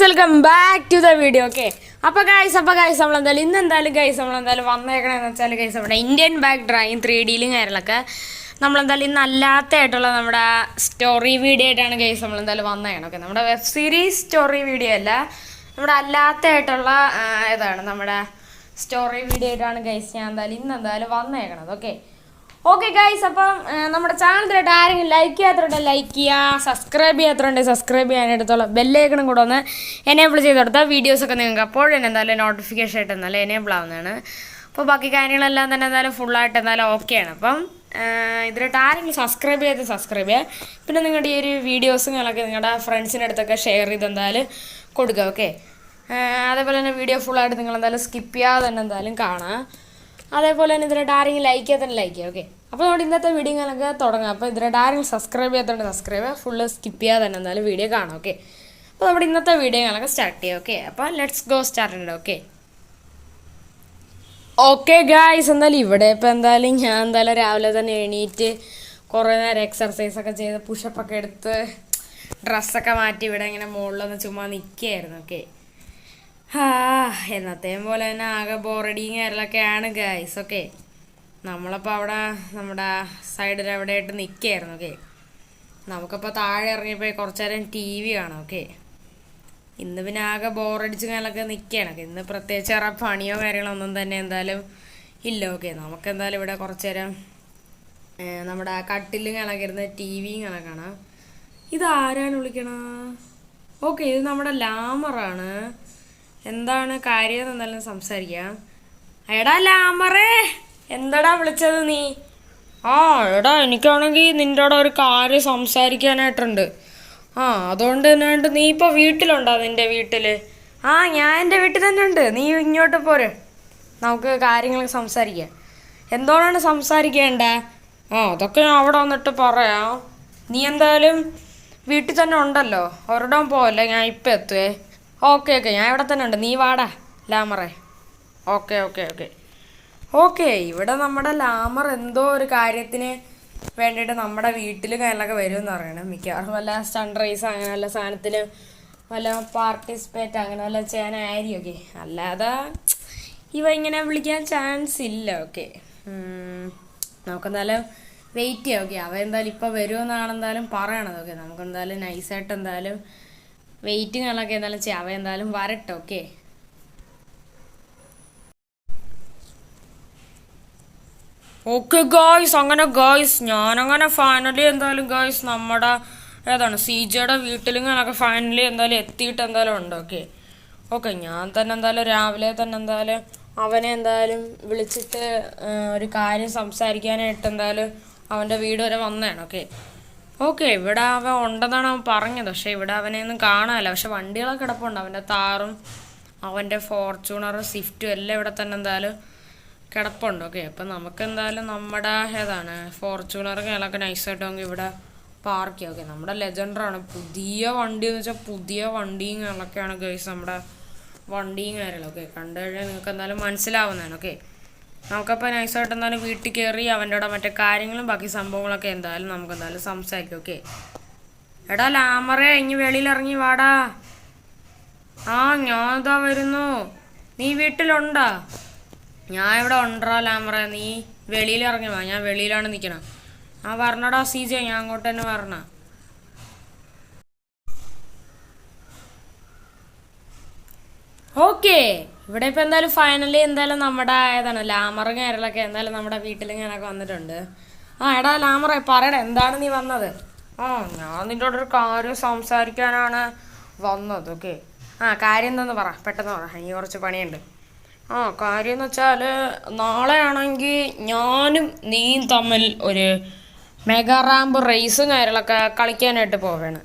Welcome back to the video. Okay, അപ്പോൾ guys നമ്മളെന്തായാലും നമ്മളെന്തായാലും വന്നേക്കണമെന്ന് വെച്ചാൽ ഗൈസ് നമ്മുടെ ഇന്ത്യൻ ബാക്ക് ഡ്രോയിങ് 3Dയിലും കാര്യങ്ങളൊക്കെ നമ്മളെന്തായാലും ഇന്നല്ലാത്തതായിട്ടുള്ള നമ്മുടെ സ്റ്റോറി വീഡിയോ ആയിട്ടാണ് ഗൈസ് നമ്മളെന്തായാലും വന്നേക്കണം. ഓക്കെ, നമ്മുടെ വെബ് സീരീസ് സ്റ്റോറി വീഡിയോ അല്ല, നമ്മുടെ അല്ലാത്തതായിട്ടുള്ള ഇതാണ് നമ്മുടെ സ്റ്റോറി വീഡിയോ ആയിട്ടാണ് ഗൈസ് ഞാൻ ഇന്നെന്തായാലും വന്നേക്കണത്. ഓക്കെ ഗൈസ്, അപ്പം നമ്മുടെ ചാനലിലായിട്ട് ആരെങ്കിലും ലൈക്ക് ചെയ്യാത്തതുകൊണ്ട് ലൈക്ക് ചെയ്യുക, സബ്സ്ക്രൈബ് ചെയ്യാത്തതുകൊണ്ട് സബ്സ്ക്രൈബ് ചെയ്യാനായിട്ടുള്ള ബെല്ലൈക്കണും കൂടെ ഒന്ന് എനേബിൾ ചെയ്ത് കൊടുത്താൽ വീഡിയോസൊക്കെ നിങ്ങൾക്ക് അപ്പോഴെന്നെ എന്തായാലും നോട്ടിഫിക്കേഷൻ ആയിട്ട് എന്തായാലും എനേബിൾ ആവുന്നതാണ്. അപ്പോൾ ബാക്കി കാര്യങ്ങളെല്ലാം തന്നെ എന്തായാലും ഫുള്ളായിട്ട് എന്തായാലും ഓക്കെയാണ്. അപ്പം ഇതിലായിട്ട് ആരെങ്കിലും സബ്സ്ക്രൈബ് ചെയ്യുക, പിന്നെ നിങ്ങളുടെ ഈ ഒരു വീഡിയോസുകളൊക്കെ നിങ്ങളുടെ ഫ്രണ്ട്സിൻ്റെ അടുത്തൊക്കെ ഷെയർ ചെയ്ത് എന്തായാലും കൊടുക്കുക. ഓക്കെ, അതേപോലെ തന്നെ വീഡിയോ ഫുള്ളായിട്ട് നിങ്ങൾ എന്തായാലും സ്കിപ്പ് ചെയ്യാതെ തന്നെ എന്തായാലും കാണാം. അതേപോലെ തന്നെ ഇതിലായിട്ട് ആരെങ്കിലും ലൈക്ക് ചെയ്യാത്ത ലൈക്ക് ചെയ്യുക. ഓക്കെ, അപ്പോൾ നമ്മുടെ ഇന്നത്തെ വീഡിയോകളൊക്കെ തുടങ്ങാം. അപ്പോൾ ഇതിലായിട്ട് ആരെങ്കിലും സബ്സ്ക്രൈബ് ചെയ്യാത്തതുകൊണ്ട് സബ്സ്ക്രൈബ് ചെയ്യുക, ഫുള്ള് സ്കിപ്പ് ചെയ്യാതെ തന്നെ എന്തായാലും വീഡിയോ കാണാം. ഓക്കെ, അപ്പോൾ നമ്മുടെ ഇന്നത്തെ വീഡിയോകളൊക്കെ സ്റ്റാർട്ട് ചെയ്യാം. ഓക്കെ, അപ്പോൾ let's go start. Okay guys, എന്തായാലും ഇവിടെ ഇപ്പോൾ എന്തായാലും ഞാൻ എന്തായാലും രാവിലെ തന്നെ എണീറ്റ് കുറേ നേരം എക്സർസൈസൊക്കെ ചെയ്ത് പുഷപ്പൊക്കെ എടുത്ത് ഡ്രസ്സൊക്കെ മാറ്റി ഇവിടെ ഇങ്ങനെ മുകളിലൊന്ന് ചുമ്മാ നിൽക്കുകയായിരുന്നു. ഓക്കെ, എന്നത്തെയും പോലെ തന്നെ ആകെ ബോറടിയും കാര്യങ്ങളൊക്കെയാണ് ഗൈസ്. ഓക്കെ, നമ്മളപ്പോൾ അവിടെ നമ്മുടെ സൈഡിൽ അവിടെ ആയിട്ട് നിൽക്കുകയായിരുന്നു. ഓക്കെ, നമുക്കപ്പോൾ താഴെ ഇറങ്ങിയപ്പോൾ കുറച്ച് നേരം TV കാണാം. ഓക്കെ, ഇന്ന് പിന്നെ ആകെ ബോറടിച്ച് കാര്യങ്ങളൊക്കെ നിൽക്കുകയാണ്. ഓക്കെ, ഇന്ന് പ്രത്യേകിച്ച് വേറെ പണിയോ കാര്യങ്ങളൊന്നും തന്നെ എന്തായാലും ഇല്ല. ഓക്കെ, നമുക്ക് എന്തായാലും ഇവിടെ കുറച്ച് നേരം നമ്മുടെ കട്ടിലും കണക്കെ ഇരുന്ന് TVയും കണക്കാണ്. ഇതാരാണ് വിളിക്കണ? ഓക്കെ, ഇത് നമ്മുടെ ലാമറാണ്. എന്താണ് കാര്യം എന്നാലും സംസാരിക്കാം. എടാ ലാമറേ, എന്താടാ വിളിച്ചത് നീ? എടാ എനിക്കാണെങ്കിൽ നിൻ്റെ കൂടെ ഒരു കാര്യം സംസാരിക്കാനായിട്ടുണ്ട്. അതുകൊണ്ട് തന്നെ നീ ഇപ്പോൾ വീട്ടിലുണ്ടോ? നിൻ്റെ വീട്ടിൽ? ഞാൻ എൻ്റെ വീട്ടിൽ തന്നെ ഉണ്ട്. നീ ഇങ്ങോട്ട് പോരെ, നമുക്ക് കാര്യങ്ങൾ സംസാരിക്കാം. എന്തോന്നാണ് സംസാരിക്കേണ്ടേ? അതൊക്കെ ഞാൻ അവിടെ വന്നിട്ട് പറയാം. നീ എന്തായാലും വീട്ടിൽ തന്നെ ഉണ്ടല്ലോ, ഒരിടം പോവല്ലേ, ഞാൻ ഇപ്പം എത്തുവേ. ഓക്കെ, ഞാൻ ഇവിടെ തന്നെ ഉണ്ട്, നീ വാടാ ലാമറേ. ഓക്കെ, ഇവിടെ നമ്മുടെ ലാമർ എന്തോ ഒരു കാര്യത്തിന് വേണ്ടിയിട്ട് നമ്മുടെ വീട്ടിൽ കാര്യങ്ങളൊക്കെ വരുമെന്ന് പറയണം. മിക്കവാറും വല്ല സ്റ്റണ്ട് റേസ് അങ്ങനെ വല്ല സാധനത്തിൽ വല്ല പാർട്ടിസിപ്പേറ്റ് അങ്ങനെ വല്ല ചെയ്യാനായിരിക്കും. ഓക്കെ, അല്ലാതെ ഇവ ഇങ്ങനെ വിളിക്കാൻ ചാൻസ് ഇല്ല. ഓക്കെ, നമുക്കെന്തായാലും വെയിറ്റ് ചെയ്യാം. ഓക്കെ, അവ എന്തായാലും ഇപ്പോൾ വരുമെന്നാണ് എന്തായാലും പറയണത്. ഓക്കെ, നമുക്കെന്തായാലും നൈസായിട്ട് എന്തായാലും വെയിറ്റിങ്ങുകളൊക്കെ എന്തായാലും ചെയ്യാം. അവ എന്തായാലും വരട്ടെ. ഓക്കെ ഗായ്സ്, അങ്ങനെ ഗായ്സ് ഞാനങ്ങനെ ഫൈനലി എന്തായാലും ഗായ്സ് നമ്മുടെ CJയുടെ വീട്ടിലും അങ്ങനൊക്കെ ഫൈനലി എന്തായാലും എത്തിയിട്ട് എന്തായാലും ഉണ്ട്. ഓക്കെ, ഞാൻ തന്നെ എന്തായാലും രാവിലെ തന്നെ എന്തായാലും അവനെ എന്തായാലും വിളിച്ചിട്ട് ഒരു കാര്യം സംസാരിക്കാനായിട്ട് എന്തായാലും അവൻ്റെ വീട് വരെ വന്നതാണ്. ഓക്കെ, ഇവിടെ അവൻ ഉണ്ടെന്നാണ് അവൻ പറഞ്ഞത്. പക്ഷെ ഇവിടെ അവനെ ഒന്നും കാണാനില്ല. പക്ഷെ വണ്ടികളൊക്കെ കിടപ്പുണ്ട്, അവൻ്റെ താറും അവൻ്റെ ഫോർച്യൂണറും സ്വിഫ്റ്റും എല്ലാം ഇവിടെ തന്നെ എന്തായാലും കിടപ്പുണ്ട്. ഓക്കെ, അപ്പം നമുക്ക് എന്തായാലും നമ്മുടെ ഫോർച്യൂണറും കാര്യങ്ങളൊക്കെ നൈസായിട്ട് നമുക്ക് ഇവിടെ പാർക്ക് ചെയ്യാം. ഓക്കെ, നമ്മുടെ ലെജൻഡറാണ്, പുതിയ വണ്ടി എന്ന് വെച്ചാൽ പുതിയ വണ്ടിയും കാര്യങ്ങളൊക്കെയാണ് ഗൈസ് നമ്മുടെ വണ്ടിയും കാര്യങ്ങളൊക്കെ കണ്ടു കഴിഞ്ഞാൽ നിങ്ങൾക്ക് എന്തായാലും മനസ്സിലാവുന്നതാണ്. ഓക്കെ, നമുക്കപ്പോൾ നൈസായിട്ട് എന്തായാലും വീട്ടിൽ കയറി അവൻ്റെ കൂടെ മറ്റേ കാര്യങ്ങളും ബാക്കി സംഭവങ്ങളൊക്കെ എന്തായാലും നമുക്ക് എന്തായാലും സംസാരിക്കും. ഓക്കെ, എടാ ലാമറേ, ഇനി വെളിയിലിറങ്ങി വാടാ. ഞാനിതാ വരുന്നു. നീ വീട്ടിലുണ്ടാ? ഞാൻ ഇവിടെ ഉണ്ടോ ലാമറേ, നീ വെളിയിലിറങ്ങി വാ, ഞാൻ വെളിയിലാണ് നിൽക്കണം. വരണടാ CJ, ഞാൻ അങ്ങോട്ട് തന്നെ വരണ. ഓക്കെ, ഇവിടെ ഇപ്പം എന്തായാലും ഫൈനലി എന്തായാലും നമ്മുടെ ലാമറും കാര്യങ്ങളൊക്കെ എന്തായാലും നമ്മുടെ വീട്ടിൽ ഞാനൊക്കെ വന്നിട്ടുണ്ട്. എടാ ലാമറേ, പറയടാ എന്താണ് നീ വന്നത്? ഞാൻ നിൻ്റെ കൂടെ ഒരു കാര്യം സംസാരിക്കാനാണ് വന്നത്. ഓക്കെ, കാര്യം എന്താന്ന് പറ, പെട്ടെന്ന് പറ, എനിക്ക് കുറച്ച് പണിയുണ്ട്. കാര്യം എന്ന് വെച്ചാൽ നാളെ ആണെങ്കിൽ ഞാനും നീയും തമ്മിൽ ഒരു മെഗാ റാമ്പ് റേസും കാര്യങ്ങളൊക്കെ കളിക്കാനായിട്ട് പോവുകയാണ്.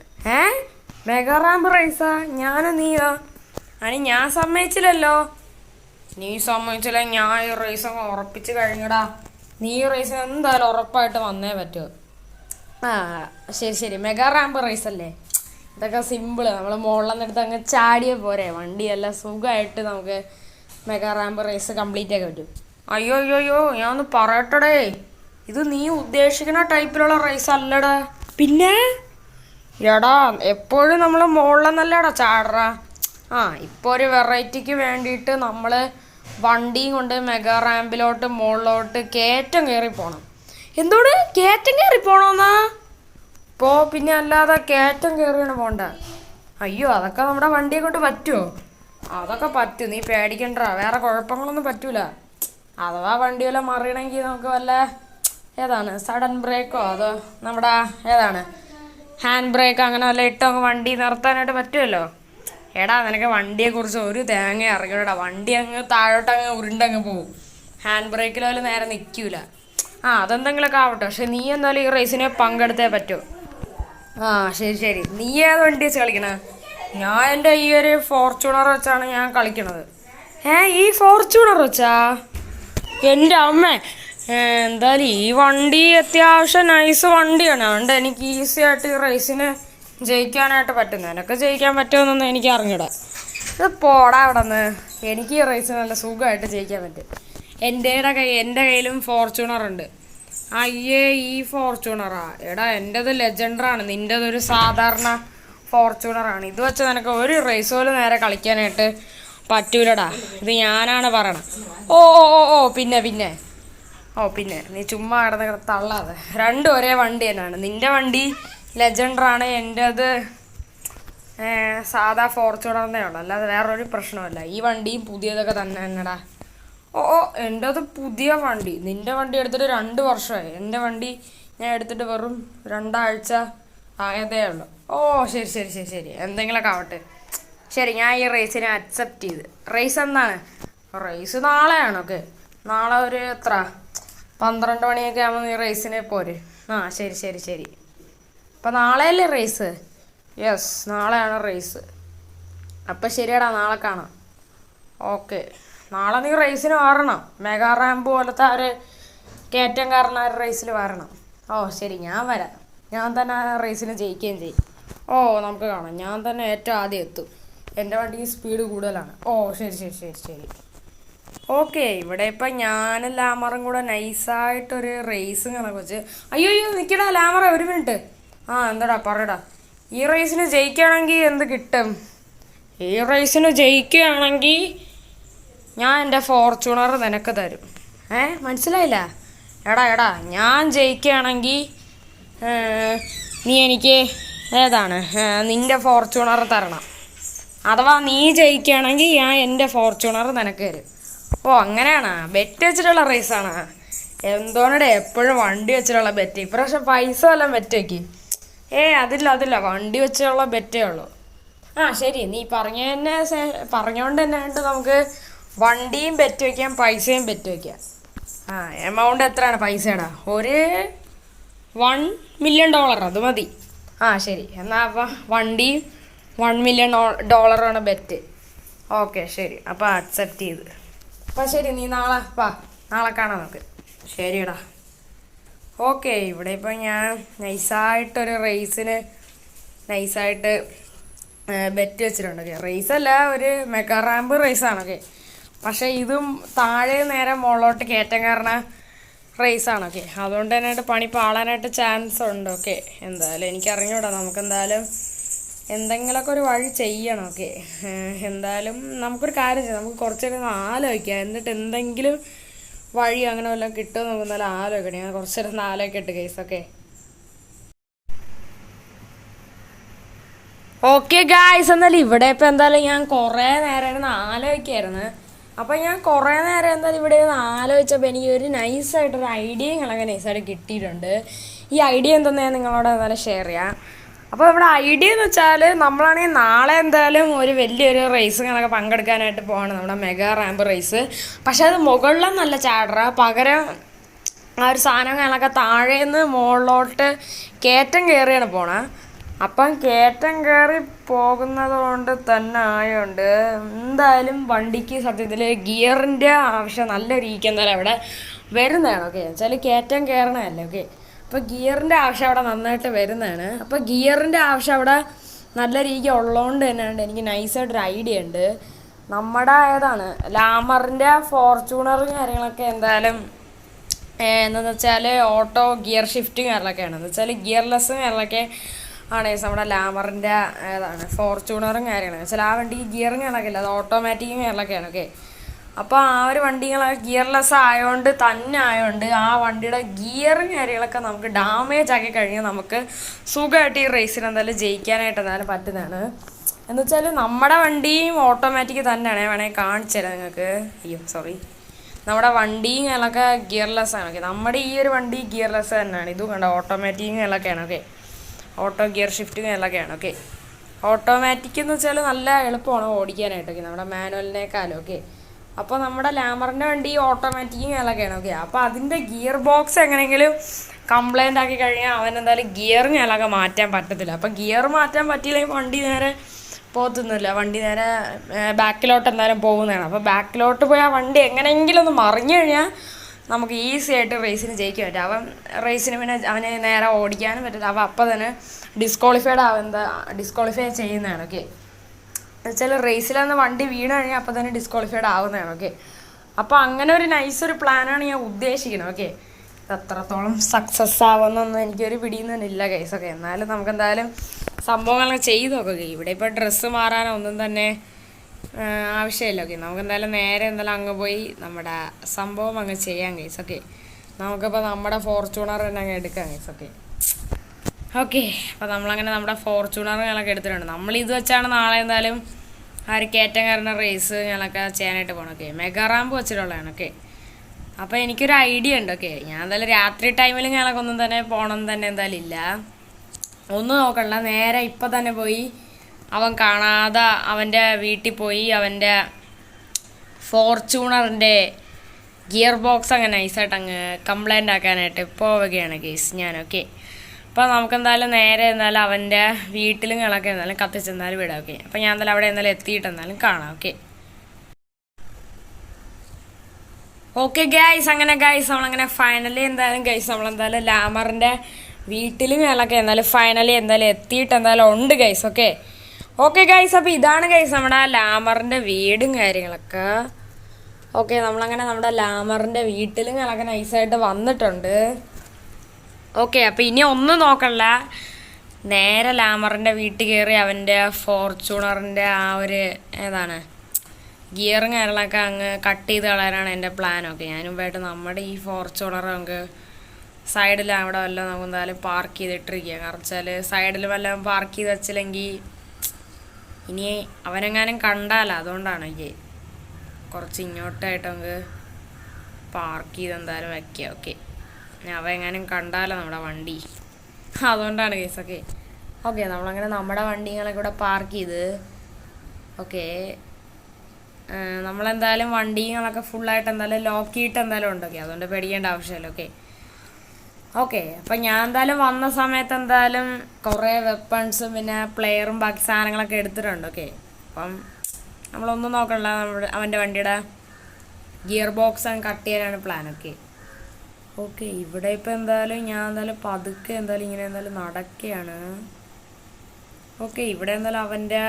മെഗാ റാമ്പ് റേസാ? ഞാനും നീയോ? ഞാൻ സമ്മതിച്ചില്ലല്ലോ. നീ സമ്മതിച്ചില്ല, ഞാൻ ഈ റേസ് അങ്ങ് ഉറപ്പിച്ച് കഴിഞ്ഞടാ. നീ ഈ റേസിന് എന്തായാലും ഉറപ്പായിട്ട് വന്നേ പറ്റുമോ? ശരി, മെഗാ റാമ്പ് റേസ് അല്ലേ? ഇതൊക്കെ സിമ്പിള്, നമ്മൾ മുകളിലെടുത്ത് അങ്ങ് ചാടിയേ പോരെ, വണ്ടിയെല്ലാം സുഖമായിട്ട് നമുക്ക് മെഗാ റാമ്പ് റേസ് കംപ്ലീറ്റ് ആക്കാൻ പറ്റും. അയ്യോ ഞാൻ ഒന്ന് പറയട്ടടേ, ഇത് നീ ഉദ്ദേശിക്കുന്ന ടൈപ്പിലുള്ള റേസ് അല്ലടാ. പിന്നെ എടാ, എപ്പോഴും നമ്മൾ മുകളിലെന്നല്ലേടാ ചാടറാ. ഇപ്പോൾ ഒരു വെറൈറ്റിക്ക് വേണ്ടിയിട്ട് നമ്മൾ വണ്ടിയും കൊണ്ട് മെഗാ റാമ്പിലോട്ട് മുകളിലോട്ട് കയറ്റം കയറി പോകണം. എന്തോട് കയറ്റം കയറി പോകണമെന്നാ? ഇപ്പോൾ പിന്നെ അല്ലാതെ കയറ്റം കയറിയാണ് പോകണ്ട. അയ്യോ, അതൊക്കെ നമ്മുടെ വണ്ടിയെ കൊണ്ട് പറ്റുമോ? അതൊക്കെ പറ്റും, നീ പേടിക്കണ്ട, വേറെ കുഴപ്പങ്ങളൊന്നും പറ്റൂല. അഥവാ വണ്ടി വല്ല മറിയണമെങ്കിൽ നമുക്ക് വല്ല ഏതാണ് സഡൻ ബ്രേക്കോ അതോ നമ്മുടെ ഏതാണ് ഹാൻഡ് ബ്രേക്ക് അങ്ങനെ വല്ല ഇട്ടോ വണ്ടി നിർത്താനായിട്ട് പറ്റുമല്ലോ. എടാ, നിനക്ക് വണ്ടിയെക്കുറിച്ച് ഒരു തേങ്ങ അറിയൂടാ. വണ്ടി അങ്ങ് താഴോട്ടങ്ങ് ഉരുണ്ടങ്ങ് പോവും. ഹാൻഡ് ബ്രേക്കിൽ പോലും നേരെ നിൽക്കൂല. അതെന്തെങ്കിലുമൊക്കെ ആവട്ടെ, പക്ഷെ നീ എന്തായാലും ഈ റേസിനെ പങ്കെടുത്തേ പറ്റൂ. ശരി. നീ ഏത് വണ്ടി വെച്ച് കളിക്കണേ? ഞാൻ എൻ്റെ ഈ ഒരു ഫോർച്യൂണർ വെച്ചാണ് ഞാൻ കളിക്കണത്. ഈ ഫോർച്യൂണർ വെച്ചാ? എൻ്റെ അമ്മ, എന്തായാലും ഈ വണ്ടി അത്യാവശ്യം നൈസ് വണ്ടിയാണ്. അതുകൊണ്ട് എനിക്ക് ഈസി ആയിട്ട് ഈ റേസിന് ജയിക്കാനായിട്ട് പറ്റും. നിനക്ക് ജയിക്കാൻ പറ്റുമെന്നൊന്നും എനിക്ക് അറിഞ്ഞൂടാ. ഇത് പോടാ അവിടെ നിന്ന്. എനിക്ക് ഈ റേസ് നല്ല സുഖമായിട്ട് ജയിക്കാൻ പറ്റും. എൻ്റെ കയ്യിലും ഫോർച്യൂണർ ഉണ്ട്. അയ്യേ, ഈ ഫോർച്യൂണറാ? എടാ, എൻ്റെത് ലെജൻഡറാണ്, നിൻ്റെതൊരു സാധാരണ ഫോർച്യൂണറാണ്. ഇത് വെച്ച് നിനക്ക് ഒരു റേസ് പോലും നേരെ കളിക്കാനായിട്ട് പറ്റൂലടാ. ഇത് ഞാനാണ് പറയണത്. പിന്നെ നീ ചുമ്മാ കിടന്ന് തള്ളാതെ. രണ്ടും ഒരേ വണ്ടി തന്നെയാണ്. നിൻ്റെ വണ്ടി ലെജൻഡറാണ്, എൻ്റെത് സാധാ ഫോർച്യൂണറിനേ ഉള്ളൂ. അല്ലാതെ വേറൊരു പ്രശ്നമല്ല. ഈ വണ്ടിയും പുതിയതൊക്കെ തന്നെ തന്നെടാ. എൻ്റെത് പുതിയ വണ്ടി. നിൻ്റെ വണ്ടി എടുത്തിട്ട് 2 വർഷമായി. എൻ്റെ വണ്ടി ഞാൻ എടുത്തിട്ട് വെറും 2 ആഴ്ച ആയതേ ഉള്ളൂ. ശരി, എന്തെങ്കിലുമൊക്കെ ആവട്ടെ. ശരി, ഞാൻ ഈ റേസിനെ അക്സെപ്റ്റ് ചെയ്ത്. റേസ് എന്താണ്? റേസ് നാളെയാണ്. നാളെ ഒരു എത്ര 12 മണിയൊക്കെ ആകുമ്പോൾ ഈ റേസിനെ പോര്. ശരി. അപ്പം നാളെയല്ലേ റേസ്? യെസ്, നാളെയാണ് റേസ്. അപ്പം ശരിയടാ, നാളെ കാണാം. നാളെ നീ റേസിന് വരണം. മെഗാ റാമ്പ് പോലത്തെ ഒരു കയറ്റം കാരണം ആ റേസിൽ വരണം. ശരി, ഞാൻ വരാം. ഞാൻ തന്നെ ആ റേസിന് ജയിക്കുകയും ചെയ്യും. നമുക്ക് കാണാം. ഞാൻ തന്നെ ഏറ്റവും ആദ്യം എത്തും. എൻ്റെ വണ്ടിക്ക് സ്പീഡ് കൂടുതലാണ്. ശരി. ഇവിടെ ഇപ്പം ഞാനും ലാമറും കൂടെ നൈസായിട്ടൊരു റേസ് കണക്ക് വെച്ച്. അയ്യോ, നിൽക്കടാ ലാമറ, ഒരു മിനിറ്റ്. എന്താടാ പറയടാ. ഈ റേസിന് ജയിക്കുകയാണെങ്കിൽ എന്ത് കിട്ടും? ഈ റേസിന് ജയിക്കുകയാണെങ്കിൽ ഞാൻ എൻ്റെ ഫോർച്യൂണർ നിനക്ക് തരും. മനസ്സിലായില്ല? എടാ, ഞാൻ ജയിക്കുകയാണെങ്കിൽ നീ എനിക്ക് ഏതാണ് നിൻ്റെ ഫോർച്യൂണർ തരണം. അഥവാ നീ ജയിക്കുകയാണെങ്കിൽ ഞാൻ എൻ്റെ ഫോർച്യൂണർ നിനക്ക് തരും. അങ്ങനെയാണോ? ബെറ്റ് വെച്ചിട്ടുള്ള റേസാണ്? എന്തോന്നടെ എപ്പോഴും വണ്ടി വെച്ചിട്ടുള്ള ബെറ്റ്. ഇപ്രാവശ്യം പൈസ വല്ലതും ബെറ്റ് വയ്ക്ക്. അതില്ല, വണ്ടി വെച്ചുള്ള ബെറ്റേ ഉള്ളൂ. ശരി, നീ പറഞ്ഞോണ്ട് തന്നെ നമുക്ക് വണ്ടിയും ബെറ്റ് വയ്ക്കാം, പൈസയും ബെറ്റ് വയ്ക്കാം. എമൗണ്ട് എത്രയാണ് പൈസയുടെ? ഒരു $1 മില്യൺ, അത് മതി. ശരി, എന്നാൽ അപ്പം വണ്ടി $1 മില്യൺ ബെറ്റ്. ശരി, അപ്പോൾ അക്സെപ്റ്റ് ചെയ്ത്. അപ്പം ശരി, നീ നാളെ കാണാം നമുക്ക്. ശരിയടാ. ഇവിടെ ഇപ്പം ഞാൻ നൈസായിട്ടൊരു റേസിന് നൈസായിട്ട് ബെറ്റ് വെച്ചിട്ടുണ്ട്. റേസല്ല, ഒരു മെഗാ റാമ്പ് റേസാണ്. പക്ഷേ ഇതും താഴെ നേരെ മുകളിലോട്ട് കയറ്റം കയറുന്ന റേസാണ്. അതുകൊണ്ട് തന്നെ പണി പാളാനായിട്ട് ചാൻസ് ഉണ്ട്. എന്തായാലും എനിക്കറിഞ്ഞൂടാ. നമുക്കെന്തായാലും എന്തെങ്കിലുമൊക്കെ ഒരു വഴി ചെയ്യണം. എന്തായാലും നമുക്കൊരു കാര്യം ചെയ്യാം. നമുക്ക് കുറച്ചേരം ആലോചിക്കാം. എന്നിട്ട് എന്തെങ്കിലും വഴി അങ്ങനെ വല്ലതും കിട്ടുമോ നമുക്ക് എന്തായാലും ആലോചിക്കണം. ഞാൻ കുറച്ചേരം ആലോചിക്കട്ടെ കേസൊക്കെ. ഗായ്സ്, എന്നാലും ഇവിടെ ഇപ്പം എന്തായാലും ഞാൻ കുറേ നേരം ആലോചിക്കായിരുന്നു. അപ്പം ഞാൻ കുറേ നേരം എന്തായാലും ഇവിടെ ആലോചിച്ചപ്പോൾ എനിക്ക് ഒരു നൈസായിട്ടൊരു ഐഡിയയും കണക്കെ നൈസായിട്ട് കിട്ടിയിട്ടുണ്ട്. ഈ ഐഡിയ എന്തെന്ന് ഞാൻ നിങ്ങളോട് എന്തായാലും ഷെയർ ചെയ്യാം. അപ്പോൾ നമ്മുടെ ഐഡിയ എന്ന് വെച്ചാൽ നമ്മളാണെങ്കിൽ നാളെ എന്തായാലും ഒരു വലിയൊരു റേസ് കണക്കെ പങ്കെടുക്കാനായിട്ട് പോവാണ്, നമ്മുടെ മെഗാ റാമ്പ് റേസ്. പക്ഷെ അത് മുകളിലൊന്നല്ല ചാടറ, പകരം ആ ഒരു സാധനം കണക്കെ താഴേന്ന് മുകളിലോട്ട് കയറ്റം കയറിയാണ് പോണത്. അപ്പം കയറ്റം കയറി പോകുന്നത് കൊണ്ട് തന്നെ ആയതുകൊണ്ട് എന്തായാലും വണ്ടിക്ക് സത്യത്തിൽ ഗിയറിൻ്റെ ആവശ്യം നല്ല രീതിക്ക് എന്തായാലും അവിടെ വരുന്നതാണ്. വെച്ചാൽ കയറ്റം കയറണമല്ലേ. അപ്പോൾ ഗിയറിൻ്റെ ആവശ്യം അവിടെ നന്നായിട്ട് വരുന്നതാണ്. അപ്പോൾ ഗിയറിൻ്റെ ആവശ്യം അവിടെ നല്ല രീതിക്ക് ഉള്ളതുകൊണ്ട് തന്നെയാണ് എനിക്ക് നൈസായിട്ടൊരു ഐഡിയ ഉണ്ട്. നമ്മുടെ ഏതാണ് ലാമറിൻ്റെ ഫോർച്യൂണറും കാര്യങ്ങളൊക്കെ എന്തായാലും എന്താണെന്ന് വെച്ചാൽ ഓട്ടോ ഗിയർ ഷിഫ്റ്റും കാര്യങ്ങളൊക്കെയാണ്. എന്ന് വെച്ചാൽ ഗിയർലെസ്സും കാര്യങ്ങളൊക്കെ ആണ് ഗൈസ് നമ്മുടെ ലാമറിൻ്റെ ഏതാണ് ഫോർച്യൂണറും കാര്യങ്ങളൊക്കെ വെച്ചാൽ ആ വണ്ടിക്ക് ഗിയറും കാര്യങ്ങളൊക്കെ ഇല്ല, അത് ഓട്ടോമാറ്റിക്കും കാര്യങ്ങളൊക്കെയാണ്. ഓക്കെ, അപ്പോൾ ആ ഒരു വണ്ടികൾ ഗിയർലെസ് ആയതുകൊണ്ട് തന്നെ ആയതുകൊണ്ട് ആ വണ്ടിയുടെ ഗിയറും കാര്യങ്ങളൊക്കെ നമുക്ക് ഡാമേജ് ആക്കി കഴിഞ്ഞാൽ നമുക്ക് സുഖമായിട്ട് ഈ റേസിന് എന്തായാലും ജയിക്കാനായിട്ട് എന്തായാലും പറ്റുന്നതാണ്. എന്ന് വെച്ചാൽ നമ്മുടെ വണ്ടിയും ഓട്ടോമാറ്റിക് തന്നെയാണ്, വേണമെങ്കിൽ കാണിച്ചു തരാം നിങ്ങൾക്ക്. അയ്യോ സോറി, നമ്മുടെ വണ്ടിയും കാര്യങ്ങളൊക്കെ ഗിയർലെസ് ആണ്. ഓക്കെ, നമ്മുടെ ഈ ഒരു വണ്ടി ഗിയർലെസ് തന്നെയാണ്. ഇതും കണ്ടോ ഓട്ടോമാറ്റിക്കും കാര്യങ്ങളൊക്കെയാണ്. ഓക്കെ, ഓട്ടോ ഗിയർ ഷിഫ്റ്റും കാര്യങ്ങളൊക്കെയാണ്. ഓക്കെ, ഓട്ടോമാറ്റിക് എന്ന് വെച്ചാൽ നല്ല എളുപ്പമാണ് ഓടിക്കാനായിട്ടൊക്കെ നമ്മുടെ മാനുവലിനേക്കാളും. ഓക്കെ, അപ്പോൾ നമ്മുടെ ലാമറിൻ്റെ വണ്ടി ഓട്ടോമാറ്റിക്കും കാര്യങ്ങളൊക്കെയാണ്. ഓക്കെ, അപ്പോൾ അതിൻ്റെ ഗിയർ ബോക്സ് എങ്ങനെയെങ്കിലും കംപ്ലൈൻ്റ് ആക്കി കഴിഞ്ഞാൽ അവൻ എന്തായാലും ഗിയറും കാര്യങ്ങളൊക്കെ മാറ്റാൻ പറ്റത്തില്ല. അപ്പം ഗിയർ മാറ്റാൻ പറ്റിയില്ലെങ്കിൽ വണ്ടി നേരെ പോകത്തൊന്നുമില്ല, വണ്ടി നേരെ ബാക്കിലോട്ട് എന്തായാലും പോകുന്നതാണ്. അപ്പോൾ ബാക്കിലോട്ട് പോയി ആ വണ്ടി എങ്ങനെയെങ്കിലും ഒന്ന് മറിഞ്ഞു കഴിഞ്ഞാൽ നമുക്ക് ഈസി ആയിട്ട് റേസിന് ജയിക്കാൻ പറ്റും. അവൻ റേസിന് പിന്നെ അവന് നേരെ ഓടിക്കാനും പറ്റില്ല, അവൻ അപ്പം തന്നെ ഡിസ്ക്വാളിഫൈ ചെയ്യുന്നതാണ്. ഓക്കെ, എന്നുവെച്ചാൽ റേസിലന്ന് വണ്ടി വീണ് കഴിഞ്ഞാൽ അപ്പം തന്നെ ഡിസ്ക്വാളിഫൈഡ് ആവുന്നതാണ്. ഓക്കെ, അപ്പോൾ അങ്ങനെ ഒരു നൈസൊരു പ്ലാനാണ് ഞാൻ ഉദ്ദേശിക്കുന്നത്. ഓക്കെ, എത്രത്തോളം സക്സസ് ആവുമെന്നൊന്നും എനിക്കൊരു പിടിയുന്നില്ല ഗൈസ്. ഓക്കെ, എന്നാലും നമുക്ക് എന്തായാലും സംഭവങ്ങളൊക്കെ ചെയ്ത് നോക്കുക. ഇവിടെ ഇപ്പോൾ ഡ്രസ്സ് മാറാനോ ഒന്നും തന്നെ ആവശ്യമില്ല. ഓക്കെ, നമുക്ക് എന്തായാലും നേരെ എന്തായാലും അങ്ങ് പോയി നമ്മുടെ സംഭവം അങ്ങ് ചെയ്യാം ഗൈസ്. ഓക്കെ, നമുക്കിപ്പോൾ നമ്മുടെ ഫോർച്യൂണർ തന്നെ അങ്ങ് എടുക്കാം ഗൈസ്. ഓക്കെ ഓക്കെ, അപ്പോൾ നമ്മളങ്ങനെ നമ്മുടെ ഫോർച്യൂണറുകളൊക്കെ എടുത്തിട്ടുണ്ട്. നമ്മളിത് വെച്ചാണ് നാളെ എന്തായാലും ആ ഒരു കയറ്റം കയറുന്ന റേസ് ഞങ്ങളൊക്കെ ചെയ്യാനായിട്ട് പോകണം. ഓക്കെ, മെഗാ റാമ്പ് വെച്ചിട്ടുള്ളതാണ്. ഓക്കെ, അപ്പോൾ എനിക്കൊരു ഐഡിയ ഉണ്ട്. ഓക്കെ, ഞാൻ എന്തായാലും രാത്രി ടൈമിൽ ഞങ്ങളൊക്കെ ഒന്നും തന്നെ പോകണം തന്നെ എന്തായാലും ഇല്ല, ഒന്നും നോക്കണ്ട, നേരെ ഇപ്പം തന്നെ പോയി അവൻ കാണാതെ അവൻ്റെ വീട്ടിൽ പോയി അവൻ്റെ ഫോർച്യൂണറിൻ്റെ ഗിയർ ബോക്സ് അങ്ങനെ നൈസായിട്ട് അങ്ങ് കംപ്ലൈൻ്റ് ആക്കാനായിട്ട് പോവുകയാണ് കേസ് ഞാൻ. ഓക്കെ, അപ്പോൾ നമുക്കെന്തായാലും നേരെ എന്നാലും അവൻ്റെ വീട്ടിലും കിളക്കെ എന്തായാലും കത്തിച്ചെന്നാലും വിടാം. ഓക്കെ, അപ്പോൾ ഞാൻ എന്തായാലും അവിടെ എന്തായാലും എത്തിയിട്ട് എന്തായാലും കാണാം. ഓക്കെ ഓക്കെ ഗൈസ്, അങ്ങനെ ഗൈസ് നമ്മളങ്ങനെ ഫൈനലി എന്തായാലും ഗൈസ് നമ്മളെന്തായാലും ലാമറിൻ്റെ വീട്ടിലും കിളക്കെ എന്തായാലും ഫൈനലി എന്തായാലും എത്തിയിട്ട് എന്തായാലും ഉണ്ട് ഗൈസ്. ഓക്കെ ഓക്കെ ഗൈസ്, അപ്പോൾ ഇതാണ് ഗൈസ് നമ്മുടെ ലാമറിൻ്റെ വീടും കാര്യങ്ങളൊക്കെ. ഓക്കെ, നമ്മളങ്ങനെ നമ്മുടെ ലാമറിൻ്റെ വീട്ടിലും കിളക്കെ നൈസായിട്ട് വന്നിട്ടുണ്ട്. ഓക്കെ, അപ്പോൾ ഇനി ഒന്നും നോക്കണ്ട, നേരെ ലാമറിൻ്റെ വീട്ടിൽ കയറി അവൻ്റെ ഫോർച്യൂണറിൻ്റെ ആ ഒരു ഏതാണ് ഗിയറും കാര്യങ്ങളൊക്കെ അങ്ങ് കട്ട് ചെയ്ത് കളയാനാണ് എൻ്റെ പ്ലാൻ. ഓക്കെ, ഞാൻ മുമ്പായിട്ട് നമ്മുടെ ഈ ഫോർച്യൂണർ നമുക്ക് സൈഡിൽ അവിടെ വല്ലതും നമുക്ക് എന്തായാലും പാർക്ക് ചെയ്തിട്ടിരിക്കുക. കാരണം വെച്ചാൽ സൈഡിൽ വല്ലതും പാർക്ക് ചെയ്ത് വെച്ചില്ലെങ്കിൽ ഇനി അവനെങ്ങാനും കണ്ടാലോ, അതുകൊണ്ടാണ് എനിക്ക് കുറച്ച് ഇങ്ങോട്ടായിട്ട് നമുക്ക് പാർക്ക് ചെയ്ത് എന്തായാലും വയ്ക്കുക. ഓക്കെ, അവ എങ്ങാനും കണ്ടാലോ നമ്മുടെ വണ്ടി, അതുകൊണ്ടാണ് കേസ്. ഓക്കെ ഓക്കെ, നമ്മളങ്ങനെ നമ്മുടെ വണ്ടികളൊക്കെ ഇവിടെ പാർക്ക് ചെയ്ത്. ഓക്കെ, നമ്മളെന്തായാലും വണ്ടികളൊക്കെ ഫുള്ളായിട്ട് എന്തായാലും ലോക്ക് ചെയ്തിട്ട് എന്തായാലും ഉണ്ട്. ഓക്കെ, അതുകൊണ്ട് പേടിക്കേണ്ട ആവശ്യമില്ല. ഓക്കെ ഓക്കെ, അപ്പം ഞാൻ എന്തായാലും വന്ന സമയത്ത് എന്തായാലും കുറേ വെപ്പൺസും പിന്നെ പ്ലെയറും ബാക്കി സാധനങ്ങളൊക്കെ എടുത്തിട്ടുണ്ട്. ഓക്കെ, അപ്പം നമ്മളൊന്നും നോക്കണ്ട, നമ്മുടെ അവൻ്റെ വണ്ടിയുടെ ഗിയർ ബോക്സ് അങ്ങ് കട്ട് ചെയ്യാനാണ് പ്ലാൻ. ഓക്കെ ഓക്കെ, ഇവിടെ ഇപ്പം എന്തായാലും ഞാൻ എന്തായാലും പതുക്കെ എന്തായാലും ഇങ്ങനെ എന്തായാലും നടക്കുകയാണ്. ഓക്കെ, ഇവിടെ എന്തായാലും അവൻ്റെ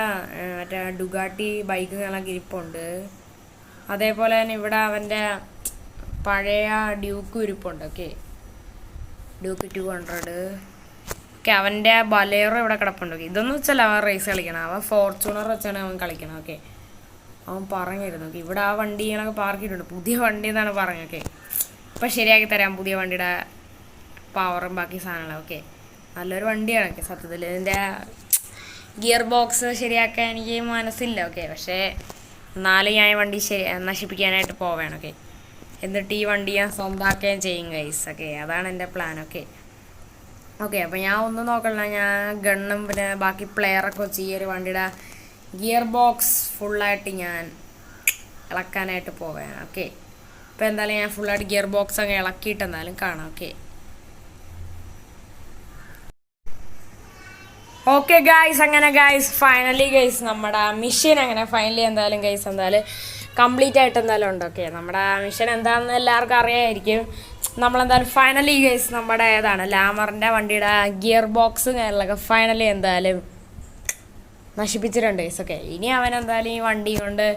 മറ്റേ ഡുഗാട്ടി ബൈക്ക് കാണാൻ ഇരിപ്പുണ്ട്. അതേപോലെ തന്നെ ഇവിടെ അവൻ്റെ പഴയ ഡ്യൂക്ക് ഇരിപ്പുണ്ട്. Okay, Duke 200. ഓക്കെ, അവൻ്റെ ബലേറോ ഇവിടെ കിടപ്പുണ്ട്. ഓക്കെ, ഇതൊന്നും വെച്ചാൽ അവൻ റേസ് കളിക്കണം, അവൻ ഫോർച്യൂണർ വെച്ചാണ് അവൻ കളിക്കണം. ഓക്കെ, അവൻ പറഞ്ഞിരുന്നു. ഓക്കെ, ഇവിടെ ആ വണ്ടികളൊക്കെ പാർക്ക് ചെയ്തിട്ടുണ്ട്, പുതിയ വണ്ടി എന്നാണ് പറഞ്ഞത്. ഓക്കെ, ഇപ്പം ശരിയാക്കി തരാം പുതിയ വണ്ടിയുടെ പവറും ബാക്കി സാധനങ്ങളും. ഓക്കെ, നല്ലൊരു വണ്ടിയാണ്. ഓക്കെ, സത്യത്തിൽ ഇതിൻ്റെ ഗിയർ ബോക്സ് ശരിയാക്കാൻ എനിക്ക് മനസ്സില്ല. ഓക്കെ, പക്ഷേ എന്നാലും ഞാൻ ഈ വണ്ടി നശിപ്പിക്കാനായിട്ട് പോവുകയാണ്. ഓക്കെ, എന്നിട്ട് ഈ വണ്ടി ഞാൻ സ്വന്തമാക്കുകയും ചെയ്യും ഗൈസ്. ഓക്കെ, അതാണ് എൻ്റെ പ്ലാൻ. ഓക്കെ ഓക്കെ, അപ്പോൾ ഞാൻ ഒന്നും നോക്കണ്ട, ഞാൻ ഗണ്ണും പിന്നെ ബാക്കി പ്ലെയറൊക്കെ വെച്ച് ഈ ഒരു വണ്ടിയുടെ ഗിയർ ബോക്സ് ഫുള്ളായിട്ട് ഞാൻ ഇളക്കാനായിട്ട് പോവുകയാണ്. ഓക്കെ, ഇപ്പോൾ എന്തായാലും ഞാൻ ഫുള്ളായിട്ട് ഗിയർ ബോക്സ് അങ്ങ് ഇളക്കിയിട്ട് എന്തായാലും കാണാം. ഓക്കെ ഓക്കെ ഗൈസ്, അങ്ങനെ ഗൈസ് ഫൈനലി ഗൈസ് നമ്മുടെ മിഷൻ അങ്ങനെ ഫൈനലി എന്തായാലും ഗൈസ് എന്തായാലും കംപ്ലീറ്റ് ആയിട്ട് എന്തായാലും ഉണ്ട്. ഓക്കെ, നമ്മുടെ മിഷൻ എന്താണെന്ന് എല്ലാവർക്കും അറിയാമായിരിക്കും. നമ്മളെന്തായാലും ഫൈനലി ഗൈസ് നമ്മുടെ ഏതാണ് ലാമറിൻ്റെ വണ്ടിയുടെ ഗിയർ ബോക്സ് കാര്യങ്ങളൊക്കെ ഫൈനലി എന്തായാലും നശിപ്പിച്ചിട്ടുണ്ട് ഗൈസ്. ഓക്കെ, ഇനി അവൻ എന്തായാലും ഈ വണ്ടി കൊണ്ട്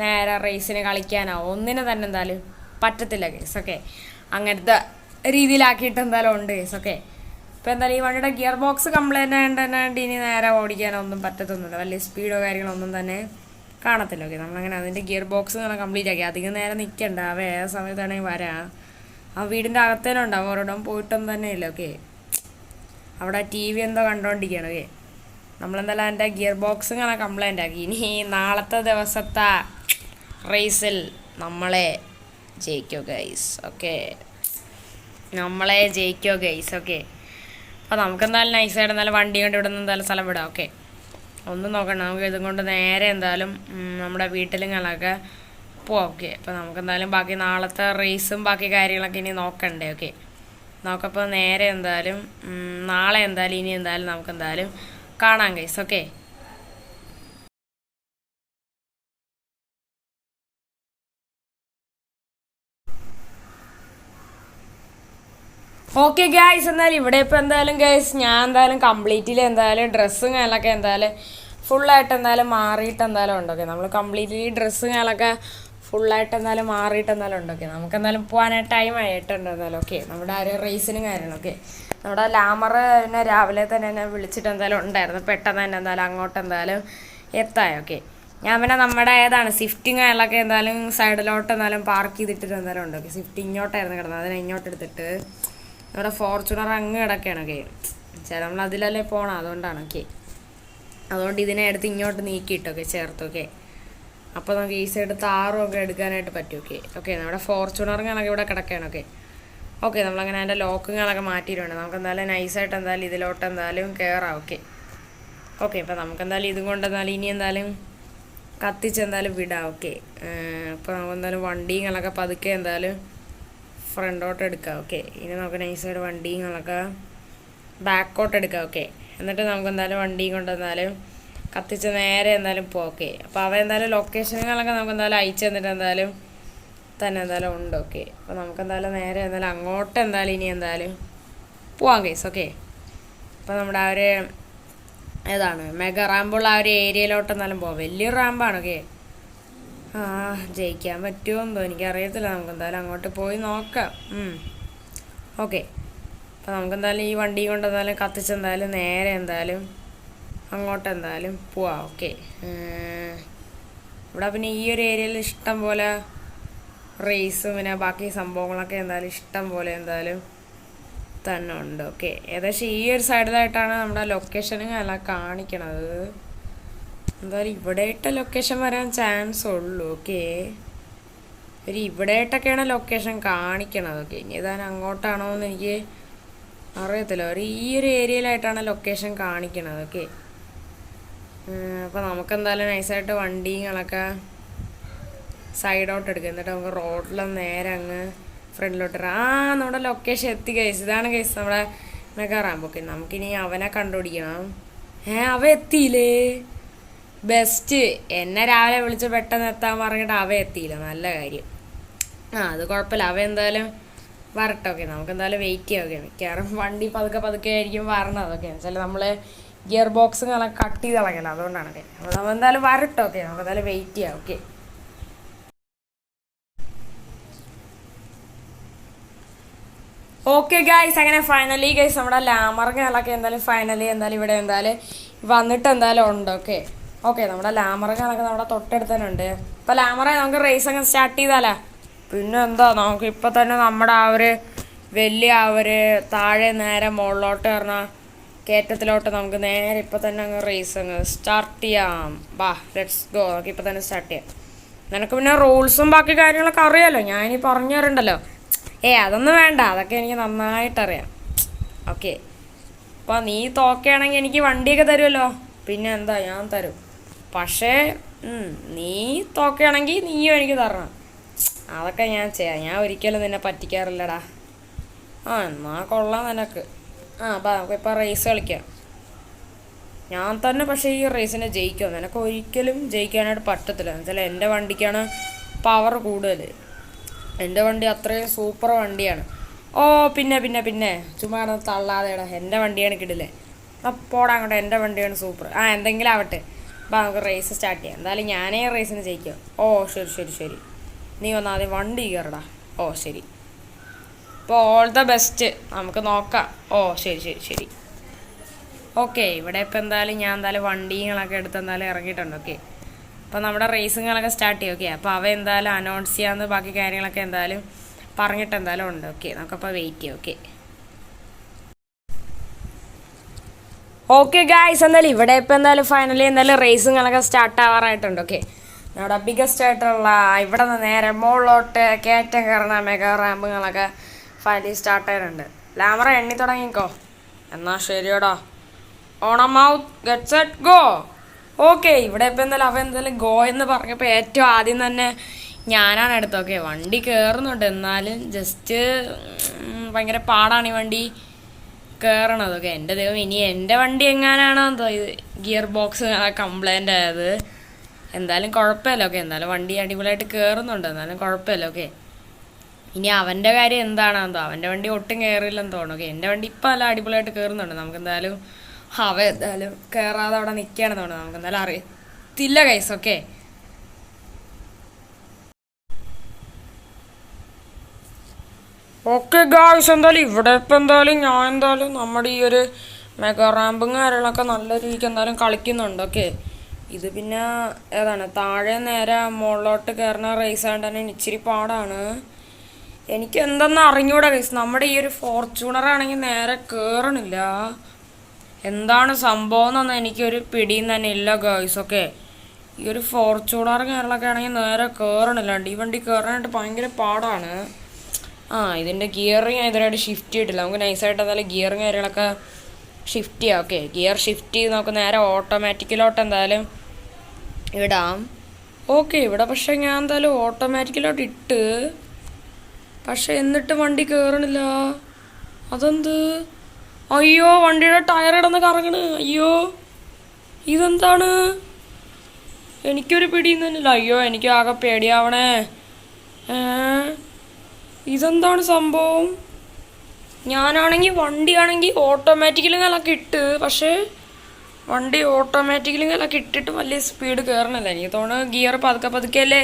നേരെ റേസിന് കളിക്കാനോ ഒന്നിനും തന്നെ എന്തായാലും പറ്റത്തില്ല ഗൈസ്. ഓക്കെ, അങ്ങനത്തെ രീതിയിലാക്കിയിട്ട് എന്തായാലും ഉണ്ട് ഗൈസ്. ഓക്കെ, ഇപ്പം എന്തായാലും ഈ വണ്ടിയുടെ ഗിയർ ബോക്സ് കംപ്ലൈൻ്റ് ആയതുകൊണ്ട് ഇനി നേരെ ഓടിക്കാനൊന്നും പറ്റത്തൊന്നുമില്ല, വലിയ സ്പീഡോ കാര്യങ്ങളൊന്നും തന്നെ കാണത്തില്ല. ഓക്കെ, നമ്മളങ്ങനെ അതിൻ്റെ ഗിയർ ബോക്സ് അങ്ങനെ കംപ്ലീറ്റ് ആക്കി. അധികം നേരം നിൽക്കണ്ട, അവ ഏത് സമയത്താണെങ്കിൽ വരാം. ആ വീടിൻ്റെ അകത്തേനും ഉണ്ടാവും, ഒരിടം പോയിട്ടൊന്നും തന്നെ ഇല്ല. ഓക്കെ, അവിടെ TV എന്തോ കണ്ടുകൊണ്ടിരിക്കുകയാണ്. ഓക്കെ, നമ്മളെന്തായാലും അതിൻ്റെ ഗിയർ ബോക്സ് ഇങ്ങനെ കംപ്ലൈൻ്റ് ആക്കി. ഇനി നാളത്തെ ദിവസത്തെ റേസിൽ നമ്മളെ ജയിക്കോ ഗൈസ്. ഓക്കെ, നമ്മളെ ജയിക്കോ ഗൈസ്. ഓക്കെ, അപ്പോൾ നമുക്കെന്തായാലും നൈസായിട്ട് എന്തായാലും വണ്ടി കൊണ്ട് ഇവിടെ നിന്ന് എന്തായാലും സ്ഥലം വിടാം. ഓക്കെ, ഒന്നും നോക്കണ്ട, നമുക്ക് ഇതും കൊണ്ട് നേരെ എന്തായാലും നമ്മുടെ വീട്ടിലിങ്ങളൊക്കെ പോവാം. ഓക്കെ, അപ്പോൾ നമുക്കെന്തായാലും ബാക്കി നാളത്തെ റേസും ബാക്കി കാര്യങ്ങളൊക്കെ ഇനി നോക്കണ്ടേ. ഓക്കെ, നോക്കപ്പോൾ നേരെ എന്തായാലും നാളെ എന്തായാലും ഇനി എന്തായാലും നമുക്കെന്തായാലും കാണാം ഗൈസ്. ഓക്കെ, ഓക്കെ ഗൈസ്, എന്തായാലും ഇവിടെ ഇപ്പോൾ എന്തായാലും ഗൈസ് ഞാൻ എന്തായാലും കംപ്ലീറ്റ്ലി എന്തായാലും ഡ്രസ്സും കാര്യങ്ങളൊക്കെ എന്തായാലും ഫുള്ളായിട്ട് എന്തായാലും മാറിയിട്ട് എന്തായാലും ഉണ്ടോക്കെ. നമ്മൾ കംപ്ലീറ്റ്ലി ഡ്രസ്സും കാര്യങ്ങളൊക്കെ ഫുള്ളായിട്ട് എന്തായാലും മാറിയിട്ട് എന്തായാലും ഉണ്ടോക്കെ. നമുക്ക് എന്തായാലും പോകാനായിട്ട് ടൈം ആയിട്ടുണ്ട് എന്തായാലും. ഓക്കെ, നമ്മുടെ ഒരു റേസിനും കാര്യങ്ങളൊക്കെ നമ്മുടെ ലാമർ പിന്നെ രാവിലെ തന്നെ എന്നെ വിളിച്ചിട്ട് എന്തായാലും ഉണ്ടായിരുന്നു, പെട്ടെന്ന് തന്നെ എന്തായാലും അങ്ങോട്ട് എന്തായാലും എത്തായി. ഓക്കെ, ഞാൻ പിന്നെ നമ്മുടെ ഏതാണ് സ്വിഫ്റ്റിങ് കാര്യങ്ങളൊക്കെ എന്തായാലും സൈഡിലോട്ട് എന്തായാലും പാർക്ക് ചെയ്തിട്ടിട്ട് എന്തായാലും ഉണ്ട്. ഓക്കെ, സ്വിഫ്റ്റ് ഇങ്ങോട്ടായിരുന്നു കിടന്നത്, അതിനെ ഇങ്ങോട്ട് എടുത്തിട്ട് നമ്മുടെ ഫോർച്യൂണർ അങ്ങ് കിടക്കുകയാണ്. ഓക്കെ, ചില നമ്മൾ അതിലല്ലേ പോകണം, അതുകൊണ്ടാണ്. ഓക്കെ, അതുകൊണ്ട് ഇതിനെ എടുത്ത് ഇങ്ങോട്ട് നീക്കിയിട്ടൊക്കെ ചേർത്തൊക്കെ. അപ്പോൾ നമുക്ക് ഈ സൈഡ് താറും ഒക്കെ എടുക്കാനായിട്ട് പറ്റും. ഓക്കെ, ഓക്കെ, നമ്മുടെ ഫോർച്യൂണറുകളൊക്കെ ഇവിടെ കിടക്കുകയാണ്. ഓക്കെ, ഓക്കെ, നമ്മളങ്ങനെ അതിൻ്റെ ലോക്കുകളൊക്കെ മാറ്റിയിട്ടുണ്ട്. നമുക്ക് എന്തായാലും നൈസായിട്ട് എന്തായാലും ഇതിലോട്ട് എന്തായാലും കയറാം. ഓക്കെ, ഓക്കെ, അപ്പോൾ നമുക്ക് എന്തായാലും ഇതും കൊണ്ട് എന്തായാലും ഇനി എന്തായാലും കത്തിച്ചെന്തായാലും വിടാം. ഓക്കെ, അപ്പോൾ നമുക്ക് എന്തായാലും വണ്ടികളൊക്കെ പതുക്കെ എന്തായാലും ഫ്രണ്ടോട്ട് എടുക്കാം. ഓക്കെ, ഇനി നമുക്ക് നൈസായിട്ട് വണ്ടികളൊക്കെ ബാക്കോട്ട് എടുക്കാം. ഓക്കെ, എന്നിട്ട് നമുക്ക് എന്തായാലും വണ്ടിയും കൊണ്ട് എന്തായാലും കത്തിച്ച് നേരെ എന്തായാലും പോകാം. ഓക്കെ, അപ്പോൾ അവ എന്തായാലും ലൊക്കേഷനുകളൊക്കെ നമുക്ക് എന്തായാലും അയച്ചു തന്നിട്ട് എന്തായാലും തന്നെ എന്തായാലും ഉണ്ട്. ഓക്കെ, അപ്പോൾ നമുക്ക് എന്തായാലും നേരെ എന്തായാലും അങ്ങോട്ട് എന്തായാലും ഇനി എന്തായാലും പോവാം കേസ്. ഓക്കെ, അപ്പോൾ നമ്മുടെ ആ ഒരു ഏതാണ് മെഗാ റാമ്പുള്ള ആ ഒരു ഏരിയയിലോട്ട് എന്തായാലും പോവാം. വലിയൊരു റാമ്പാണ്. ഓക്കെ, ജയിക്കാൻ പറ്റുമോ എന്തോ എനിക്കറിയത്തില്ല, നമുക്ക് എന്തായാലും അങ്ങോട്ട് പോയി നോക്കാം. ഓക്കെ, അപ്പോൾ നമുക്ക് എന്തായാലും ഈ വണ്ടി കൊണ്ട് എന്തായാലും കത്തിച്ചെന്തായാലും നേരെ എന്തായാലും അങ്ങോട്ട് എന്തായാലും പോവാം. ഓക്കെ, ഇവിടെ പിന്നെ ഈ ഒരു ഏരിയയിൽ ഇഷ്ടം പോലെ റേസും പിന്നെ ബാക്കി സംഭവങ്ങളൊക്കെ എന്തായാലും ഇഷ്ടം പോലെ എന്തായാലും തന്നെ ഉണ്ട്. ഓക്കെ, ഏകദേശം ഈ ഒരു സൈഡിലായിട്ടാണ് നമ്മുടെ ലൊക്കേഷനുകളെല്ലാം കാണിക്കണത്. എന്തായാലും ഇവിടെയായിട്ട് ലൊക്കേഷൻ വരാൻ ചാൻസ് ഉള്ളൂ. ഓക്കെ, ഒരു ഇവിടെയായിട്ടൊക്കെയാണ് ലൊക്കേഷൻ കാണിക്കണത്. ഓക്കെ, ഇനി ഇതാണ് അങ്ങോട്ടാണോ എന്ന് എനിക്ക് അറിയത്തില്ല. ഒരു ഈ ഒരു ഏരിയയിലായിട്ടാണ് ലൊക്കേഷൻ കാണിക്കണത്. ഓക്കെ, അപ്പോൾ നമുക്കെന്തായാലും നൈസായിട്ട് വണ്ടികളൊക്കെ സൈഡോട്ട് എടുക്കുക, എന്നിട്ട് നമുക്ക് റോഡിൽ നേരെ അങ്ങ് ഫ്രണ്ടിലോട്ട് നമ്മുടെ ലൊക്കേഷൻ എത്തി ഗൈസ്. ഇതാണ് ഗൈസ് നമ്മുടെ മെഗാ റാമ്പ്. ഓക്കെ, നമുക്കിനി അവനെ കണ്ടുപിടിക്കണം. അവ എത്തിയില്ലേ, ബെസ്റ്റ്. എന്നെ രാവിലെ വിളിച്ച് പെട്ടെന്ന് എത്താൻ പറഞ്ഞിട്ട് അവ എത്തിയില്ല, നല്ല കാര്യം. അത് കുഴപ്പമില്ല, അവ എന്തായാലും വരട്ടെ. ഓക്കെ, നമുക്ക് എന്തായാലും വെയിറ്റ് ചെയ്യാം. ഓക്കെ, മിക്കവാറും വണ്ടി പതുക്കെ പതുക്കെ ആയിരിക്കും വരണത്. ഓക്കെ, എന്നുവെച്ചാൽ നമ്മൾ ഗിയർ ബോക്സ് കട്ട് ചെയ്ത് കളയണം, അതുകൊണ്ടാണ്. ഓക്കെ, അപ്പോൾ നമ്മൾ എന്തായാലും വരട്ടെ. ഓക്കെ, നമുക്ക് എന്തായാലും വെയിറ്റ് ചെയ്യാം. ഓക്കെ, ഓക്കെ ഗൈസ്, അങ്ങനെ ഫൈനലി ഗൈസ് നമ്മുടെ ലാമറുകളൊക്കെ എന്തായാലും ഫൈനലി എന്തായാലും ഇവിടെ എന്തായാലും വന്നിട്ട് എന്തായാലും ഉണ്ട്. ഓക്കെ, ഓക്കെ, നമ്മുടെ ലാമറുകളൊക്കെ നമ്മുടെ തൊട്ടടുത്തന്നെ. ഇപ്പോൾ ലാമറ നമുക്ക് റേസ് അങ്ങ് സ്റ്റാർട്ട് ചെയ്താലോ? പിന്നെ എന്താ, നമുക്ക് ഇപ്പം തന്നെ നമ്മുടെ ആ ഒരു വലിയ ആ ഒരു താഴെ നേരെ മുകളിലോട്ട് പറഞ്ഞ കയറ്റത്തിലോട്ട് നമുക്ക് നേരെ ഇപ്പം തന്നെ അങ്ങ് റേസ് അങ്ങ് സ്റ്റാർട്ട് ചെയ്യാം. ബാ, ലെറ്റ്സ് ഗോ. നമുക്ക് ഇപ്പം തന്നെ സ്റ്റാർട്ട് ചെയ്യാം. നിനക്ക് പിന്നെ റൂൾസും ബാക്കി കാര്യങ്ങളൊക്കെ അറിയാമല്ലോ, ഞാനീ പറഞ്ഞു തരണ്ടല്ലോ. അതൊന്നും വേണ്ട, അതൊക്കെ എനിക്ക് നന്നായിട്ടറിയാം. ഓക്കെ, അപ്പോൾ നീ തോക്കുകയാണെങ്കിൽ എനിക്ക് വണ്ടിയൊക്കെ തരുമല്ലോ. പിന്നെ എന്താ, ഞാൻ തരും. പക്ഷേ നീ തോക്കുകയാണെങ്കിൽ നീയും എനിക്ക് തരണം. അതൊക്കെ ഞാൻ ചെയ്യാം, ഞാൻ ഒരിക്കലും നിന്നെ പറ്റിക്കാറില്ലടാ. എന്നാ കൊള്ളാം നിനക്ക്. അപ്പം നമുക്കിപ്പോൾ റേസ് കളിക്കാം. ഞാൻ തന്നെ പക്ഷേ ഈ റേസിനെ ജയിക്കുമോ? നിനക്ക് ഒരിക്കലും ജയിക്കാനായിട്ട് പറ്റത്തില്ല. എന്നുവെച്ചാൽ എൻ്റെ വണ്ടിക്കാണ് പവർ കൂടുതൽ. എൻ്റെ വണ്ടി അത്രയും സൂപ്പർ വണ്ടിയാണ്. പിന്നെ പിന്നെ പിന്നെ ചുമ്മാ തള്ളാതെടാ, എൻ്റെ വണ്ടിയാണ് കിടില്ലേ. പോടാ അങ്ങോട്ടെ, എൻ്റെ വണ്ടിയാണ് സൂപ്പർ. എന്തെങ്കിലും ആവട്ടെ. അപ്പോൾ നമുക്ക് റേസ് സ്റ്റാർട്ട് ചെയ്യാം. എന്തായാലും ഞാനേ റേസിന് ജയിക്കാം. ശരി ശരി ശരി, നീ വന്നാൽ ആദ്യം വണ്ടി കയറടാ. ശരി. അപ്പോൾ ഓൾ ദ ബെസ്റ്റ്, നമുക്ക് നോക്കാം. ഓ ശരി ശരി ശരി. ഓക്കെ, ഇവിടെ ഇപ്പോൾ എന്തായാലും ഞാൻ എന്തായാലും വണ്ടികളൊക്കെ എടുത്ത് എന്തായാലും ഇറങ്ങിയിട്ടുണ്ട്. ഓക്കെ, അപ്പോൾ നമ്മുടെ റേസിങ്ങുകളൊക്കെ സ്റ്റാർട്ട് ചെയ്യും. ഓക്കെ, അപ്പോൾ അവ എന്തായാലും അനൗൺസ് ചെയ്യാമെന്ന് ബാക്കി കാര്യങ്ങളൊക്കെ എന്തായാലും പറഞ്ഞിട്ട് എന്തായാലും ഉണ്ട്. ഓക്കെ, നമുക്കപ്പോൾ വെയിറ്റ് ചെയ്യാം. ഓക്കെ ഓക്കെ ഗായ്സ്, എന്തായാലും ഇവിടെ ഇപ്പോൾ എന്തായാലും ഫൈനലി എന്തായാലും റേസിങ്ങുകളൊക്കെ സ്റ്റാർട്ട് ആവാറായിട്ടുണ്ട്. ഓക്കെ, നമ്മുടെ ബിഗസ്റ്റ് ആയിട്ടുള്ള ഇവിടെ നിന്ന് നേരെ മുകളിലോട്ട് കയറ്റം കയറുന്ന മെഗാ റാമ്പുകളൊക്കെ ഫൈനലി സ്റ്റാർട്ട് ആയിട്ടുണ്ട്. ലാമറ എണ്ണി തുടങ്ങിക്കോ. എന്നാൽ ശരിയോടാ, on mouth get set go. Okay, ഇവിടെ ഇപ്പോൾ എന്തായാലും അവ എന്തായാലും ഗോ എന്ന് പറഞ്ഞപ്പോൾ ഏറ്റവും ആദ്യം തന്നെ ഞാനാണ് എടുത്തത്. ഓക്കെ, വണ്ടി കയറുന്നുണ്ട്, എന്നാലും ജസ്റ്റ് ഭയങ്കര പാടാണ് ഈ വണ്ടി കയറണത്. ഓക്കെ, എൻ്റെ ദൈവം, ഇനി എൻ്റെ വണ്ടി എങ്ങാനാണോ എന്തോ ഗിയർ ബോക്സ് കംപ്ലൈൻ്റ് ആയത്. എന്തായാലും കുഴപ്പമില്ല. ഓക്കെ, എന്തായാലും വണ്ടി അടിപൊളിയായിട്ട് കയറുന്നുണ്ട്, എന്നാലും കുഴപ്പമില്ല. ഓക്കെ, ഇനി അവൻ്റെ കാര്യം എന്താണെന്തോ, അവൻ്റെ വണ്ടി ഒട്ടും കയറില്ലെന്ന് തോന്നുന്നു. ഓക്കെ, എൻ്റെ വണ്ടി ഇപ്പം നല്ല അടിപൊളിയായിട്ട് കയറുന്നുണ്ട്. നമുക്ക് എന്തായാലും അവ എന്തായാലും കയറാതെ അവിടെ നിൽക്കുകയാണെന്ന് തോന്നുന്നു. നമുക്ക് എന്തായാലും അറിയത്തില്ല ഗൈസ്. ഓക്കെ, ഓക്കെ ഗായ്സ്, എന്തായാലും ഇവിടെ ഇപ്പം എന്തായാലും ഞാൻ എന്തായാലും നമ്മുടെ ഈ ഒരു മെഗാ റാമ്പും കാര്യങ്ങളൊക്കെ നല്ല രീതിക്ക് എന്തായാലും കളിക്കുന്നുണ്ട്. ഓക്കെ, ഇത് പിന്നെ ഏതാണ് താഴെ നേരെ മുകളിലോട്ട് കയറുന്ന റേസ് ആയതുകൊണ്ട് തന്നെ ഇച്ചിരി പാടാണ്. എനിക്ക് എന്തെന്ന് അറിഞ്ഞൂടാ ഗൈസ്, നമ്മുടെ ഈ ഒരു ഫോർച്യൂണർ ആണെങ്കിൽ നേരെ കയറണില്ല. എന്താണ് സംഭവം എന്നൊന്നും എനിക്കൊരു പിടിയും തന്നെ ഇല്ല ഗൈസ്. ഓക്കെ, ഈ ഒരു ഫോർച്യൂണർ കാര്യങ്ങളൊക്കെ ആണെങ്കിൽ നേരെ കയറണില്ലാണ്ട് ഈ വണ്ടി കയറാനായിട്ട് ഭയങ്കര പാടാണ്. ഇതിൻ്റെ ഗിയറിങ് ഇതിനായിട്ട് ഷിഫ്റ്റ് ചെയ്തിട്ടില്ല. നമുക്ക് നൈസായിട്ട് എന്തായാലും ഗിയറിങ് കാര്യങ്ങളൊക്കെ ഷിഫ്റ്റ് ചെയ്യാം. ഓക്കെ, ഗിയർ ഷിഫ്റ്റ് ചെയ്ത് നമുക്ക് നേരെ ഓട്ടോമാറ്റിക്കിലോട്ട് എന്തായാലും ഇടാം. ഓക്കെ, ഇവിടെ പക്ഷേ ഞാൻ എന്തായാലും ഓട്ടോമാറ്റിക്കിലോട്ട് ഇട്ട്, പക്ഷെ എന്നിട്ട് വണ്ടി കയറണില്ല. അതെന്ത്? അയ്യോ, വണ്ടിയുടെ ടയർ ഇടന്ന് കറങ്ങണ്. അയ്യോ, ഇതെന്താണ്? എനിക്കൊരു പിടിയും തന്നില്ല. അയ്യോ, എനിക്ക് ആകെ പേടിയാവണേ. ഇതെന്താണ് സംഭവം? ഞാനാണെങ്കിൽ വണ്ടിയാണെങ്കിൽ ഓട്ടോമാറ്റിക്കലിങ്ങനൊക്കെ ഇട്ട്, പക്ഷേ വണ്ടി ഓട്ടോമാറ്റിക്കലിങ്ങനൊക്കെ ഇട്ടിട്ട് വലിയ സ്പീഡ് കയറണില്ല. എനിക്ക് തോന്നുന്നു ഗിയർ പതുക്കെ പതുക്കെയല്ലേ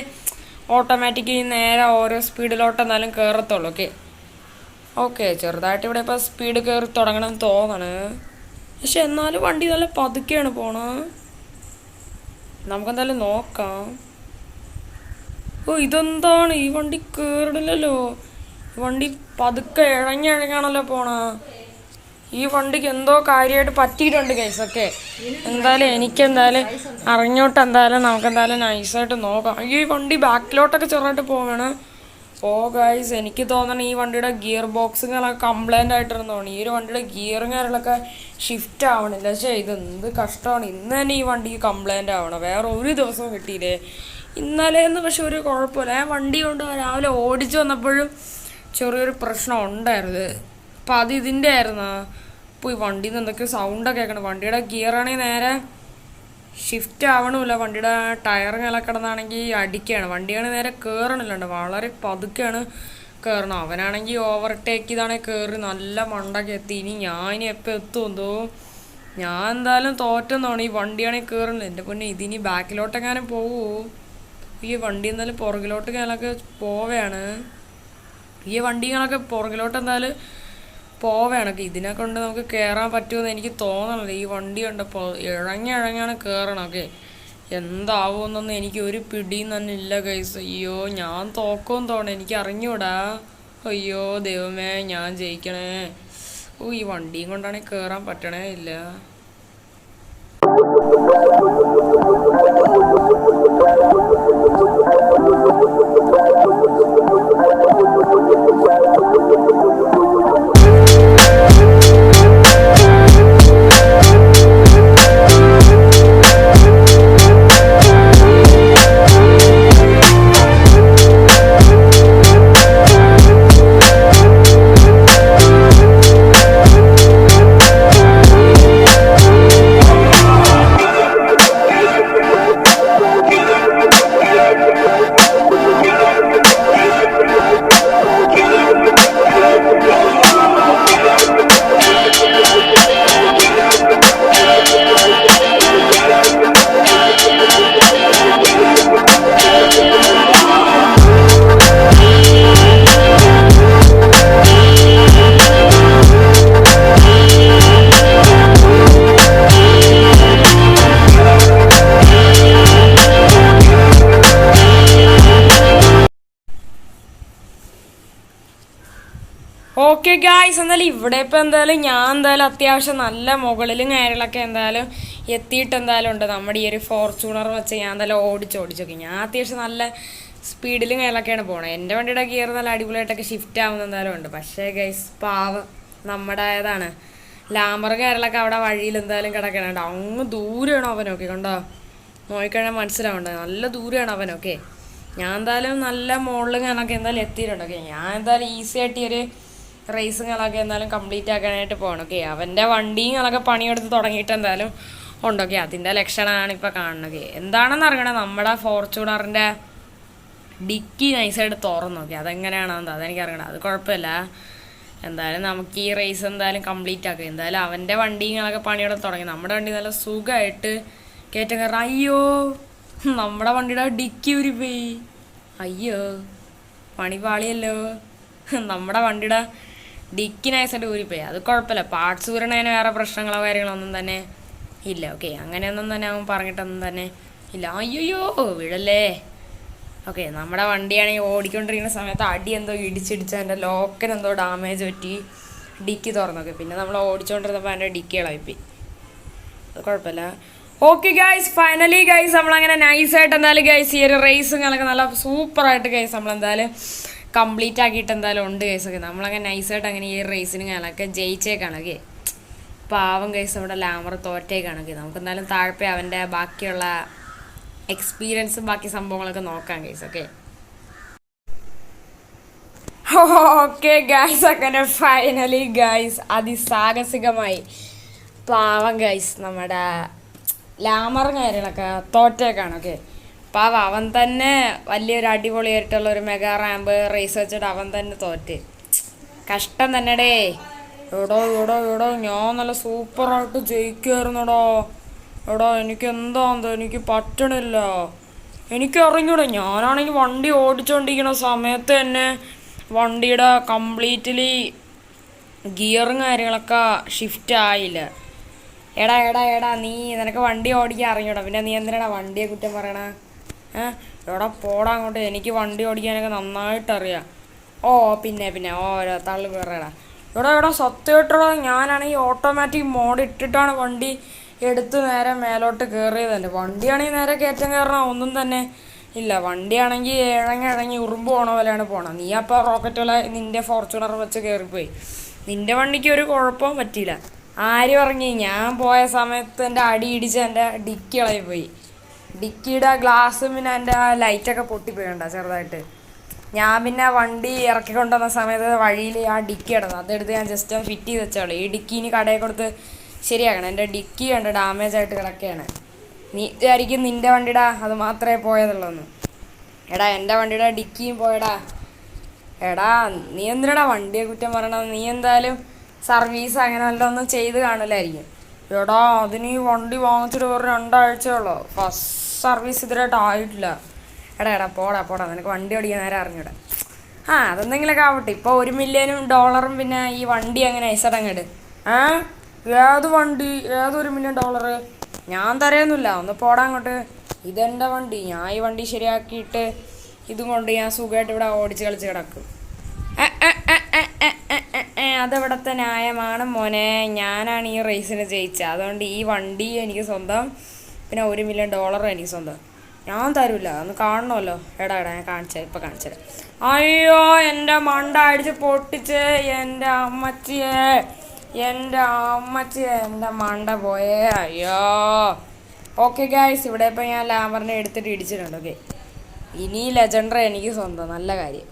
ഓട്ടോമാറ്റിക്കലി നേരെ ഓരോ സ്പീഡിലോട്ട് എന്നാലും കയറത്തുള്ളൂ. ഓക്കെ ഓക്കെ, ചെറുതായിട്ട് ഇവിടെ ഇപ്പോൾ സ്പീഡ് കയറി തുടങ്ങണമെന്ന് തോന്നണ്. പക്ഷെ എന്നാലും വണ്ടി നല്ല പതുക്കെയാണ് പോണത്. നമുക്കെന്തായാലും നോക്കാം. ഓ, ഇതെന്താണ്? ഈ വണ്ടി കയറില്ലല്ലോ. വണ്ടി പതുക്കെ ഇഴഞ്ഞാണല്ലോ പോണ. ഈ വണ്ടിക്ക് എന്തോ കാര്യമായിട്ട് പറ്റിയിട്ടുണ്ട് ഗൈസ്. ഒക്കെ എന്തായാലും എനിക്കെന്തായാലും അറിഞ്ഞോട്ട് എന്തായാലും നമുക്കെന്തായാലും നൈസായിട്ട് നോക്കാം. ഈ വണ്ടി ബാക്കിലോട്ടൊക്കെ ചെറുതായിട്ട് പോവാണ്. ഓ ഗൈസ്, എനിക്ക് തോന്നണം ഈ വണ്ടിയുടെ ഗിയർ ബോക്സുകളൊക്കെ കംപ്ലൈൻ്റ് ആയിട്ടിരുന്നു തോന്നി. ഈ ഒരു വണ്ടിയുടെ ഗിയറും കാര്യങ്ങളൊക്കെ ഷിഫ്റ്റ് ആവണില്ല. പക്ഷേ ഇതെന്ത് കഷ്ടമാണ്. ഇന്ന് തന്നെ ഈ വണ്ടിക്ക് കംപ്ലൈൻ്റ് ആവണം. വേറെ ഒരു ദിവസവും കിട്ടിയില്ലേ. ഇന്നലെയെന്ന് പക്ഷെ ഒരു കുഴപ്പമില്ല. ഞാൻ വണ്ടി കൊണ്ട് രാവിലെ ഓടിച്ചു വന്നപ്പോഴും ചെറിയൊരു പ്രശ്നം ഉണ്ടായിരുന്നു. അപ്പം അത് ഇതിൻ്റെ ആയിരുന്നു. അപ്പോൾ ഈ വണ്ടിയിൽ നിന്ന് എന്തൊക്കെയോ സൗണ്ടൊക്കെ കേൾക്കണം. വണ്ടിയുടെ ഗിയറാണെങ്കിൽ നേരെ ഷിഫ്റ്റ് ആവണമില്ല. വണ്ടിയുടെ ടയറുകളൊക്കെ കിടന്നാണെങ്കിൽ അടിക്കുകയാണ്. വണ്ടിയാണെങ്കിൽ നേരെ കയറണില്ലുണ്ട്. വളരെ പതുക്കെയാണ് കയറണം. അവനാണെങ്കിൽ ഓവർടേക്ക് ചെയ്താണെങ്കിൽ കയറി നല്ല മണ്ടൊക്കെ എത്തി. ഇനി എപ്പോൾ എത്തുമെന്തോ. ഞാൻ എന്തായാലും തോറ്റെന്നാണ്. ഈ വണ്ടിയാണെങ്കിൽ കയറണില്ല. എൻ്റെ പൊന്നെ, ഇതിനി ബാക്കിലോട്ടെങ്ങാനും പോവൂ. ഈ വണ്ടി എന്തായാലും പുറകിലോട്ട് ഞാനൊക്കെ പോവുകയാണ്. ഈ വണ്ടികളൊക്കെ പുറകിലോട്ട് എന്തായാലും പോവുകയാണൊക്കെ. ഇതിനെ കൊണ്ട് നമുക്ക് കയറാൻ പറ്റുമെന്ന് എനിക്ക് തോന്നണില്ല. ഈ വണ്ടി കണ്ടപ്പോൾ ഇഴഞ്ഞാണ് കയറണമൊക്കെ. എന്താവുമെന്നൊന്നും എനിക്ക് ഒരു പിടിയും തന്നെ ഇല്ല ഗൈസ്. അയ്യോ, ഞാൻ തോക്കുമെന്ന് തോന്നണം. എനിക്ക് അറിഞ്ഞൂടാ. അയ്യോ ദൈവമേ, ഞാൻ ജയിക്കണേ. ഓ, ഈ വണ്ടിയും കൊണ്ടാണെങ്കിൽ കയറാൻ പറ്റണേ ഇല്ല. ഓക്കെ ഗായ്സ്, എന്തായാലും ഇവിടെ ഇപ്പം എന്തായാലും ഞാൻ എന്തായാലും അത്യാവശ്യം നല്ല മുകളിലും കാര്യങ്ങളൊക്കെ എന്തായാലും എത്തിയിട്ട് എന്തായാലും ഉണ്ട്. നമ്മുടെ ഈ ഒരു ഫോർച്യൂണർ വെച്ച് ഞാൻ എന്തായാലും ഓടിച്ചോക്കി. ഞാൻ അത്യാവശ്യം നല്ല സ്പീഡിലും കാര്യങ്ങളൊക്കെയാണ് പോണത്. എൻ്റെ വണ്ടിയുടെ ഗിയർ നല്ല അടിപൊളിയായിട്ടൊക്കെ ഷിഫ്റ്റ് ആവുന്ന എന്തായാലും ഉണ്ട്. പക്ഷേ ഗൈസ് പാവം നമ്മുടെ ഏതാണ് ലാംബർ കാര്യങ്ങളൊക്കെ അവിടെ വഴിയിൽ എന്തായാലും കിടക്കണുണ്ട്. അങ്ങ് ദൂരെയാണോ അവനൊക്കെ കണ്ടോ, നോക്കിക്കഴിഞ്ഞാൽ മനസ്സിലാവുണ്ട് നല്ല ദൂരെയാണ് അവനൊക്കെ. ഞാൻ എന്തായാലും നല്ല മുകളിലും ഞാനൊക്കെ എന്തായാലും എത്തിയിട്ടുണ്ട്. ഓക്കെ, ഞാൻ എന്തായാലും ഈസി ആയിട്ട് ഈ ഒരു റേസിങ്ങളൊക്കെ എന്തായാലും കംപ്ലീറ്റ് ആക്കാനായിട്ട് പോകണം. ഓക്കെ, അവൻ്റെ വണ്ടിങ്ങളൊക്കെ പണിയെടുത്ത് തുടങ്ങിയിട്ട് എന്തായാലും ഉണ്ടോക്കെ അതിൻ്റെ ലക്ഷണമാണ് ഇപ്പോൾ കാണുന്നത്. എന്താണെന്ന് അറിയണം, നമ്മുടെ ഫോർച്യൂണറിൻ്റെ ഡിക്കി നൈസായിട്ട് തുറന്നു. നോക്കി അതെങ്ങനെയാണെന്ന് അതെനിക്ക് അറിയണം. അത് കുഴപ്പമില്ല, എന്തായാലും നമുക്ക് ഈ റേസ് എന്തായാലും കംപ്ലീറ്റ് ആക്കുക. എന്തായാലും അവൻ്റെ വണ്ടിങ്ങളൊക്കെ പണിയെടുത്ത് തുടങ്ങി. നമ്മുടെ വണ്ടി നല്ല സുഖമായിട്ട് കയറ്റം കയറാം. അയ്യോ, നമ്മുടെ വണ്ടിയുടെ ഡിക്കി ഉരിപ്പോയി. അയ്യോ, പണി പാളിയല്ലോ. നമ്മുടെ വണ്ടിയുടെ ഡിക്കി നൈസായിട്ട് ഊരിപ്പോയി. അത് കുഴപ്പമില്ല, പാർട്സ് ഊരണതിന് വേറെ പ്രശ്നങ്ങളോ കാര്യങ്ങളോ ഒന്നും തന്നെ ഇല്ല. ഓക്കെ, അങ്ങനെയൊന്നും തന്നെ അവൻ പറഞ്ഞിട്ടൊന്നും തന്നെ ഇല്ല. അയ്യോ വീഴല്ലേ. ഓക്കെ, നമ്മുടെ വണ്ടിയാണെങ്കിൽ ഓടിക്കൊണ്ടിരിക്കുന്ന സമയത്ത് അടി എന്തോ ഇടിച്ചിടിച്ച് അതിൻ്റെ ലോക്കൻ എന്തോ ഡാമേജ് പറ്റി ഡിക്കി തുറന്നൊക്കെ. പിന്നെ നമ്മൾ ഓടിച്ചുകൊണ്ടിരുന്നപ്പോൾ അതിൻ്റെ ഡിക്കി ഇളവിപ്പോയി. അത് കുഴപ്പമില്ല. ഓക്കെ ഗൈസ്, ഫൈനലി ഗൈസ് നമ്മളങ്ങനെ നൈസായിട്ട് എന്തായാലും ഗൈസ് ഈ ഒരു റേസിങ്ങളൊക്കെ നല്ല സൂപ്പറായിട്ട് ഗൈസ് നമ്മളെന്തായാലും കംപ്ലീറ്റ് ആക്കിയിട്ട് എന്തായാലും ഉണ്ട് ഗൈസൊക്കെ. നമ്മളങ്ങനെ നൈസായിട്ട് അങ്ങനെ ഈ റേസിനൊക്കെ ജയിച്ചേക്കാണ്. ഓക്കെ, പാവം ഗൈസ് നമ്മുടെ ലാമർ തോറ്റേക്കാണ്. ഓക്കെ, നമുക്ക് എന്തായാലും താഴെ അവൻ്റെ ബാക്കിയുള്ള എക്സ്പീരിയൻസും ബാക്കി സംഭവങ്ങളൊക്കെ നോക്കാം ഗൈസ്. ഓക്കെ ഓക്കെ ഗൈസ്, അങ്ങനെ ഫൈനലി ഗൈസ് അതിസാഹസികമായി പാവം ഗൈസ് നമ്മുടെ ലാമറും കാര്യങ്ങളൊക്കെ തോറ്റേക്കാണ്. ഓക്കെ, പാവം അവൻ തന്നെ വലിയൊരു അടിപൊളിയായിട്ടുള്ള ഒരു മെഗാ റാമ്പ് റേസ് വെച്ചിട്ട് അവൻ തന്നെ തോറ്റ്. കഷ്ടം തന്നെടേ. എടോ ഞാൻ നല്ല സൂപ്പറായിട്ട് ജയിക്കുമായിരുന്നടോ. എനിക്ക് എന്താന്തോ എനിക്ക് പറ്റണില്ല, എനിക്ക് അറിഞ്ഞൂടെ. ഞാനാണെങ്കിൽ വണ്ടി ഓടിച്ചുകൊണ്ടിരിക്കുന്ന സമയത്ത് തന്നെ വണ്ടിയുടെ കംപ്ലീറ്റ്ലി ഗിയറും കാര്യങ്ങളൊക്കെ ഷിഫ്റ്റ് ആയില്ല. എടാ നീ നിനക്ക് വണ്ടി ഓടിക്കാൻ അറിഞ്ഞൂടാ, പിന്നെ നീ എന്തിനാടാ വണ്ടിയെ കുറ്റം പറയണ? എടാ പോടാ അങ്ങോട്ട്, എനിക്ക് വണ്ടി ഓടിക്കാനൊക്കെ നന്നായിട്ടറിയാം. പിന്നെ ഓരോ തള്ളു പറയടാ. എടാ സത്യമായിട്ടോ, ഞാനാണെങ്കിൽ ഓട്ടോമാറ്റിക് മോഡ് ഇട്ടിട്ടാണ് വണ്ടി എടുത്ത് നേരെ മേലോട്ട് കയറിയത് തന്നെ. വണ്ടിയാണെങ്കിൽ നേരെ കയറ്റം കയറണം ഒന്നും തന്നെ ഇല്ല. വണ്ടിയാണെങ്കിൽ ഇഴങ്ങി ഉറുമ്പ് പോണ പോലെയാണ് പോണത്. നീ അപ്പോൾ റോക്കറ്റ് പോലെ നിൻ്റെ ഫോർച്യൂണർ വെച്ച് കയറിപ്പോയി. നിൻ്റെ വണ്ടിക്ക് ഒരു കുഴപ്പവും പറ്റിയില്ല. ആര് പറഞ്ഞു? ഞാൻ പോയ സമയത്ത് എൻ്റെ അടി ഇടിച്ച് എൻ്റെ ഡിക്കി ഇളകിപ്പോയി. ഡിക്കിയുടെ ഗ്ലാസ്സും പിന്നെ എൻ്റെ ആ ലൈറ്റൊക്കെ പൊട്ടിപ്പോയിണ്ട ചെറുതായിട്ട്. ഞാൻ പിന്നെ വണ്ടി ഇറക്കിക്കൊണ്ടുവന്ന സമയത്ത് വഴിയിൽ ആ ഡിക്കി കിടന്നു. അതെടുത്ത് ഞാൻ ജസ്റ്റ് ഫിറ്റ് ചെയ്ത് വെച്ചോളൂ. ഈ ഡിക്കി ഇനി കടയിൽ കൊടുത്ത് ശരിയാക്കണം. എൻ്റെ ഡിക്കി ഉണ്ട് ഡാമേജ് ആയിട്ട് കിടക്കുകയാണ്. നീ വിചാരിക്കും നിൻ്റെ വണ്ടിയുടെ അത് മാത്രമേ പോയതുള്ളൂന്ന്. എടാ എൻ്റെ വണ്ടിയുടെ ഡിക്കിയും പോയടാ. നീ എന്തിനാടാ വണ്ടിയെ കുറ്റം പറയണത്? നീ എന്തായാലും സർവീസ് അങ്ങനെ വല്ലതും ഒന്നും ചെയ്ത് കാണില്ലായിരിക്കും. അതിന് ഈ വണ്ടി വാങ്ങിച്ചിട്ട് ഒരു 2 ആഴ്ചയുള്ളൂ. ഫസ്റ്റ് സർവീസ് ഇതിലായിട്ട് ആയിട്ടില്ല. പോടാ നിനക്ക് വണ്ടി ഓടിക്കാൻ നേരം അറിഞ്ഞൂടാ. അതെന്തെങ്കിലുമൊക്കെ ആവട്ടെ. ഇപ്പോൾ $1 മില്യൺ പിന്നെ ഈ വണ്ടി അങ്ങനെ ഐസടങ്ങട്. ഏത് വണ്ടി? $1 മില്യൺ? ഞാൻ തരയൊന്നുമില്ല, ഒന്ന് പോടാ അങ്ങോട്ട്. ഇതെൻ്റെ വണ്ടി, ഞാൻ ഈ വണ്ടി ശരിയാക്കിയിട്ട് ഇതും കൊണ്ട് ഞാൻ സുഖമായിട്ട് ഇവിടെ ഓടിച്ച് കളിച്ച് കിടക്കും. അതെവിടത്തെ ന്യായമാണ് മോനെ? ഞാനാണ് ഈ റേസിന് ജയിച്ചത്, അതുകൊണ്ട് ഈ വണ്ടി എനിക്ക് സ്വന്തം, പിന്നെ $1 മില്യൺ എനിക്ക് സ്വന്തം. ഞാൻ തരൂല, ഒന്ന് കാണണമല്ലോ. ഞാൻ കാണിച്ചത്. അയ്യോ, എൻ്റെ മണ്ട അടിച്ച് പൊട്ടിച്ച് എൻ്റെ അമ്മച്ചിയെ, എൻ്റെ മണ്ട പോയേ. അയ്യോ. ഓക്കെ ഗൈസ്, ഇവിടെ ഇപ്പം ഞാൻ ലാമറിനെ എടുത്തിട്ട് ഇടിച്ചിട്ടുണ്ട്. ഓക്കെ, ഇനി ലെജൻഡറി എനിക്ക് സ്വന്തം. നല്ല കാര്യം.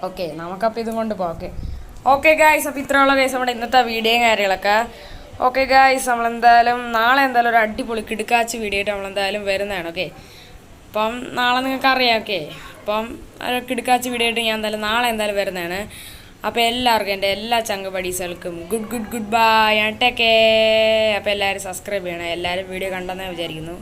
ഓക്കെ, നമുക്കപ്പോൾ ഇതും കൊണ്ട് പോകാം. ഓക്കെ ഗൈസ്, അപ്പോൾ ഇത്രയുള്ള ഗൈസ് നമ്മുടെ ഇന്നത്തെ വീഡിയോയും കാര്യങ്ങളൊക്കെ. ഓക്കെ ഗൈസ്, നമ്മളെന്തായാലും നാളെ എന്തായാലും ഒരു അടിപൊളി കിടുക്കാച്ച് വീഡിയോ ആയിട്ട് നമ്മളെന്തായാലും വരുന്നതാണ്. ഓക്കെ, അപ്പം നാളെ നിങ്ങൾക്ക് അറിയാം. ഓക്കെ, അപ്പം കിടുക്കാച്ച് വീഡിയോ ആയിട്ട് ഞാൻ എന്തായാലും നാളെ എന്തായാലും വരുന്നതാണ്. അപ്പോൾ എല്ലാവർക്കും എൻ്റെ എല്ലാ ചങ്ക് ബഡീസുകൾക്കും ഗുഡ് ബൈ. Take care. അപ്പോൾ എല്ലാവരും സബ്സ്ക്രൈബ് ചെയ്യണം. എല്ലാവരും വീഡിയോ കണ്ടെന്നേ വിചാരിക്കുന്നു.